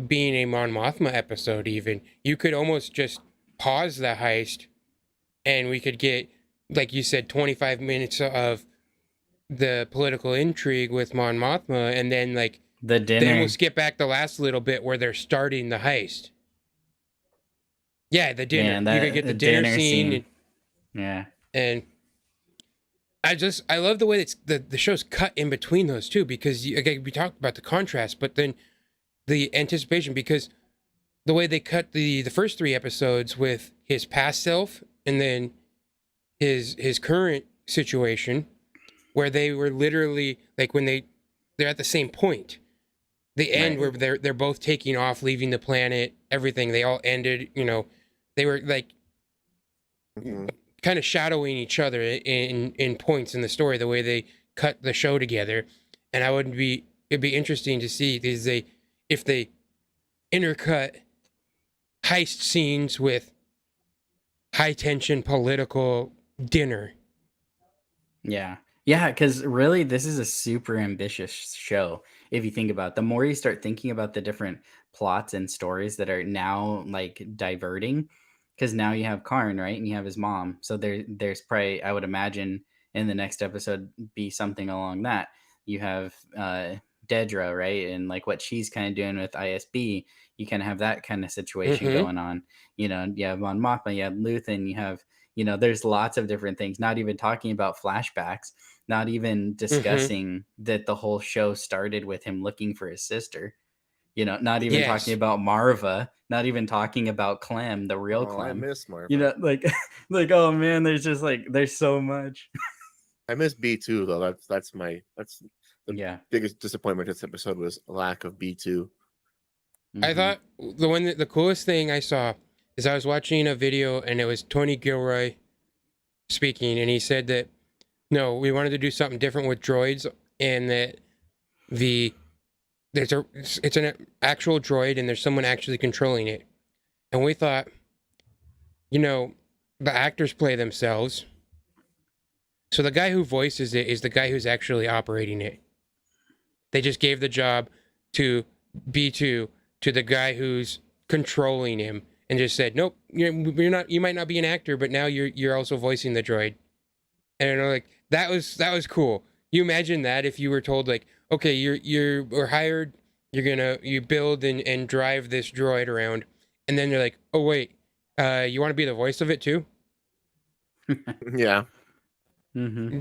being a Mon Mothma episode. Even you could almost just pause the heist, and we could get, like you said, 25 minutes of the political intrigue with Mon Mothma, and then like the dinner. Then we'll skip back the last little bit where they're starting the heist. Yeah, the dinner. Man, you could get the dinner scene. And I love the way it's the show's cut in between those two, because again, we talked about the contrast, but then the anticipation, because the way they cut the first 3 episodes with his past self and then his current situation, where they were literally like when they're at the same point. The end where they're both taking off, leaving the planet, everything. They all ended, they were like kind of shadowing each other in points in the story, the way they cut the show together. And it'd be interesting to see if they intercut heist scenes with high tension political dinner. Yeah, because really this is a super ambitious show. If you think about it, the more you start thinking about the different plots and stories that are now like diverting, because now you have Karn, right? And you have his mom. So there's probably, I would imagine, in the next episode be something along that. You have Dedra, right? And like what she's kind of doing with ISB, you kind of have that kind of situation going on. You have Mon Mothma, you have Luthen, you have, there's lots of different things, not even talking about flashbacks, not even discussing that the whole show started with him looking for his sister, not even talking about Marva, not even talking about Clem, the real Clem. I miss Marva. Like, oh man, there's just like, there's so much. I miss B2 though. That's the biggest disappointment this episode was a lack of B2. I thought the coolest thing I saw is I was watching a video and it was Tony Gilroy speaking, and he said that no, we wanted to do something different with droids, and that it's an actual droid and there's someone actually controlling it. And we thought, the actors play themselves. So the guy who voices it is the guy who's actually operating it. They just gave the job to B2 to the guy who's controlling him, and just said, nope, you're not. You might not be an actor, but now you're also voicing the droid. And like that was cool. You imagine that if you were told like, okay, you're hired, you build and drive this droid around, and then they're like, oh wait, you want to be the voice of it too? Yeah. Mm-hmm.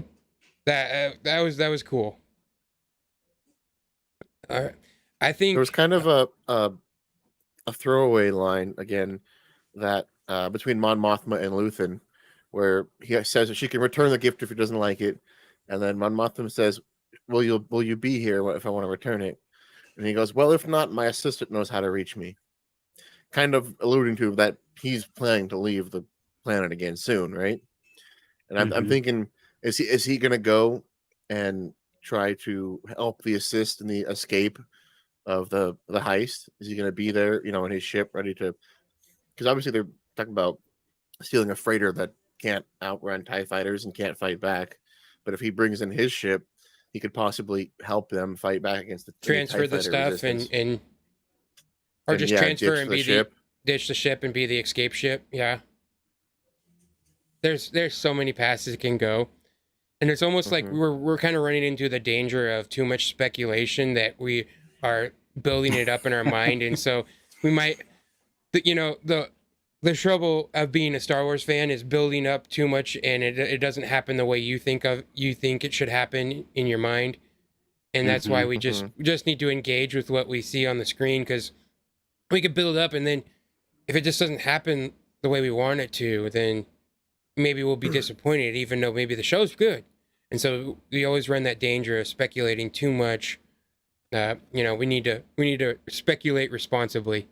That was cool. I think There was kind of a throwaway line again that between Mon Mothma and Luthen, where he says that she can return the gift if he doesn't like it, and then Mon Mothma says, will you be here if I want to return it? And he goes, well, if not, my assistant knows how to reach me. Kind of alluding to that he's planning to leave the planet again soon, right? And I'm thinking, is he going to go and try to help the assist in the escape of the heist? Is he going to be there, in his ship, ready to? Because obviously they're talking about stealing a freighter that can't outrun TIE fighters and can't fight back. But if he brings in his ship, he could possibly help them fight back against the transfer TIE the fighter stuff resistance. or just transfer and ditch the ship and be the escape ship. Yeah. There's so many passes it can go. And it's almost like we're kind of running into the danger of too much speculation that we are building it up in our mind. And so we might, the trouble of being a Star Wars fan is building up too much, and it doesn't happen the way you think it should happen in your mind. And that's why we just need to engage with what we see on the screen, because we could build up, and then if it just doesn't happen the way we want it to, then maybe we'll be disappointed, even though maybe the show's good. And so we always run that danger of speculating too much. We need to speculate responsibly.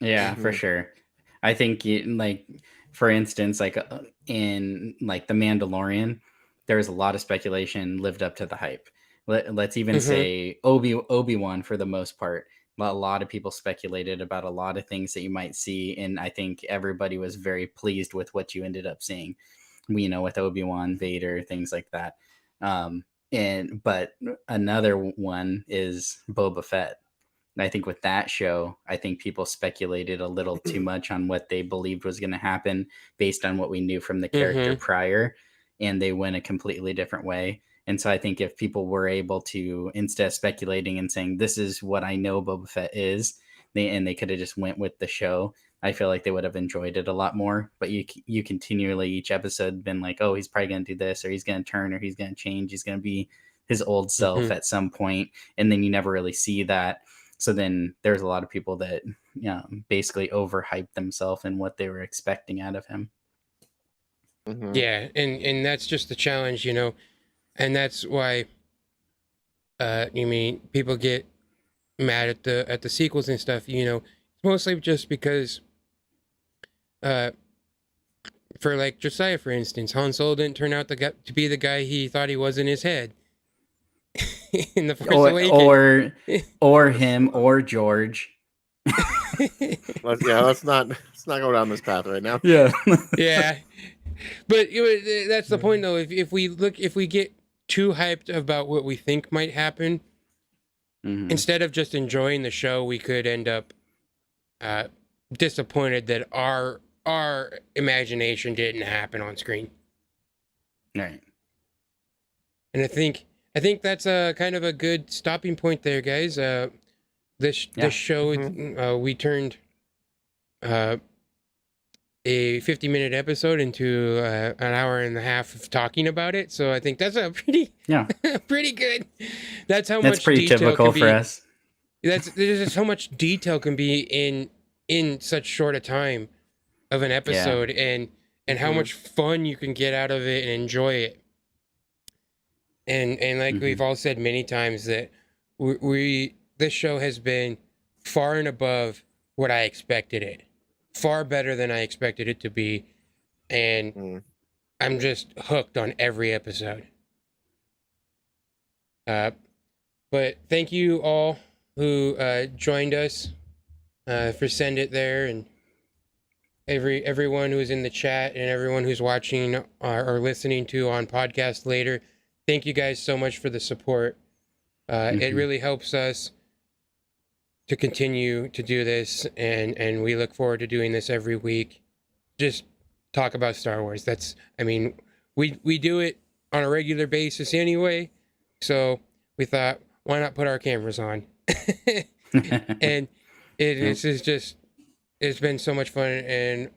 Yeah, for sure. I think, for instance, in The Mandalorian, there's a lot of speculation lived up to the hype. Let's even say Obi-Wan, for the most part. A lot of people speculated about a lot of things that you might see, and I think everybody was very pleased with what you ended up seeing. With Obi-Wan, Vader, things like that. But another one is Boba Fett. I think with that show, I think people speculated a little too much on what they believed was going to happen based on what we knew from the character prior, and they went a completely different way. And so I think if people were able to, instead of speculating and saying, this is what I know Boba Fett is, they could have just went with the show, I feel like they would have enjoyed it a lot more. But you continually, each episode, been like, oh, he's probably going to do this, or he's going to turn, or he's going to change, he's going to be his old self at some point. And then you never really see that. So then there's a lot of people that basically overhyped themselves and what they were expecting out of him. Yeah, and that's just the challenge, and that's why people get mad at the sequels and stuff. It's mostly just because for like Josiah, for instance, Han Solo didn't turn out to be the guy he thought he was in his head. In the Force Awakens. or him or George. Let's not go down this path right now. Yeah. Yeah. But that's the point, though. If we get too hyped about what we think might happen, instead of just enjoying the show, we could end up disappointed that our imagination didn't happen on screen. Right. And I think that's a kind of a good stopping point there, guys. This show, we turned a 50-minute episode into an hour and a half of talking about it. So I think that's a pretty good. That's pretty typical for us. There's just so much detail can be in such short a time of an episode, and how much fun you can get out of it and enjoy it. And like we've all said many times, that this show has been far and above what I expected it. Far better than I expected it to be. And I'm just hooked on every episode. But thank you all who joined us for Send It There, and everyone who's in the chat and everyone who's watching or listening to on podcast later. Thank you guys so much for the support. It really helps us to continue to do this, and we look forward to doing this every week. Just talk about Star Wars. We do it on a regular basis anyway, so we thought, why not put our cameras on? And this is just it's been so much fun, and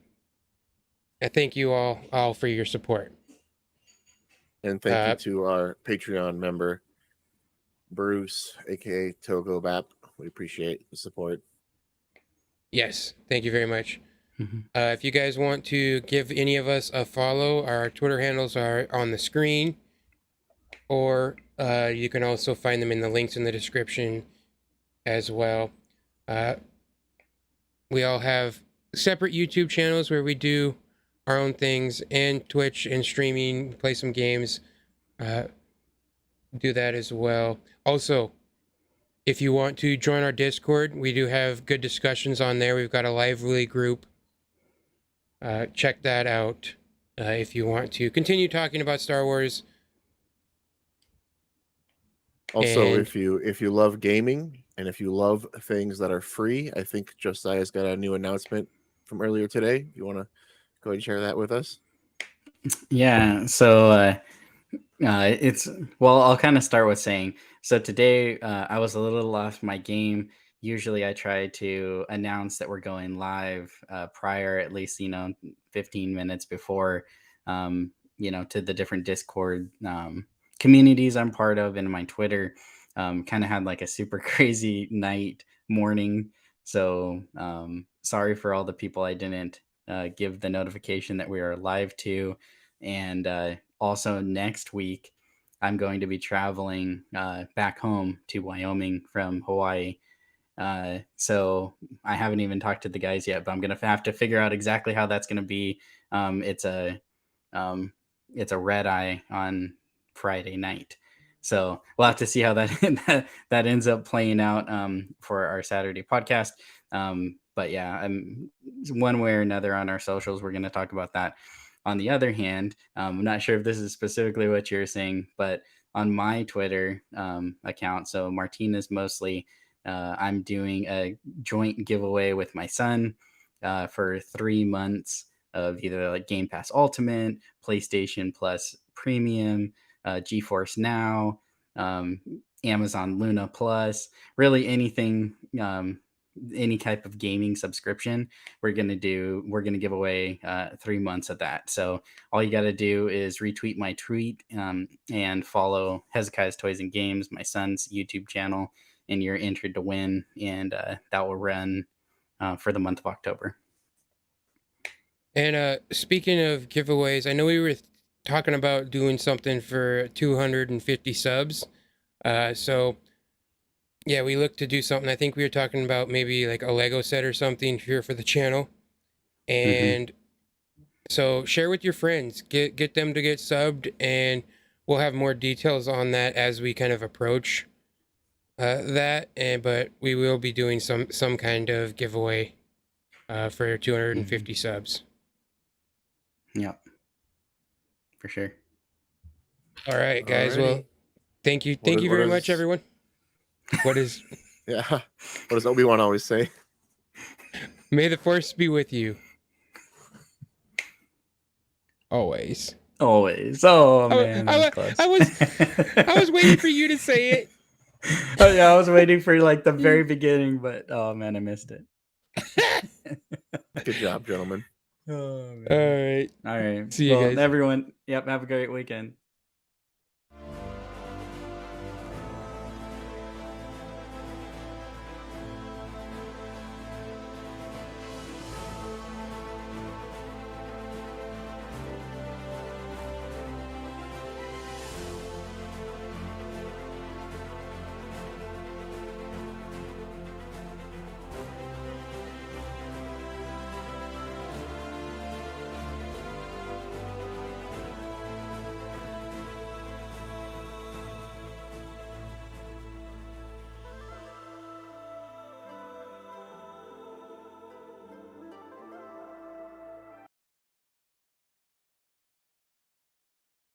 I thank you all for your support. And thank you to our Patreon member, Bruce, aka Togo Bap. We appreciate the support. Yes, thank you very much. If you guys want to give any of us a follow, our Twitter handles are on the screen, or you can also find them in the links in the description as well. We all have separate YouTube channels where we do our own things, and Twitch and streaming, play some games, do that as well. Also, if you want to join our Discord, we do have good discussions on there. We've got a lively group. Check that out if you want to continue talking about Star Wars. Also, And- if you love gaming and if you love things that are free, I think Josiah's got a new announcement from earlier today. You want to go ahead and share that with us? Yeah, so it's, well, I'll kind of start with saying, so today I was a little off my game. Usually I try to announce that we're going live prior, at least, 15 minutes before, to the different Discord communities I'm part of, and my Twitter. Kind of had like a super crazy morning. So sorry for all the people I didn't give the notification that we are live to. And also next week, I'm going to be traveling back home to Wyoming from Hawaii. So I haven't even talked to the guys yet, but I'm going to have to figure out exactly how that's going to be. It's a red eye on Friday night. So we'll have to see how that ends up playing out for our Saturday podcast. But yeah, one way or another on our socials, we're going to talk about that. On the other hand, I'm not sure if this is specifically what you're saying, but on my Twitter account, so Martinez mostly, I'm doing a joint giveaway with my son for 3 months of either like Game Pass Ultimate, PlayStation Plus Premium, GeForce Now, Amazon Luna Plus, really anything, any type of gaming subscription. We're going to give away 3 months of that. So all you got to do is retweet my tweet and follow Hezekiah's Toys and Games, my son's YouTube channel, and you're entered to win. And that will run for the month of October. And speaking of giveaways, I know we were talking about doing something for 250 subs. So yeah, we looked to do something. I think we were talking about maybe like a Lego set or something here for the channel. And so share with your friends, get them to get subbed, and we'll have more details on that as we kind of approach that. But we will be doing some kind of giveaway for 250 subs. Yep, for sure. All right, guys. Alrighty. Well, thank you very much, everyone. What is? Yeah. What does Obi-Wan always say? May the force be with you. Always. Always. Oh man, that was close. I was waiting for you to say it. Oh yeah, I was waiting for like the very beginning, but oh man, I missed it. Good job, gentlemen. Oh, All right. All right. See you guys. Everyone. Yep. Have a great weekend.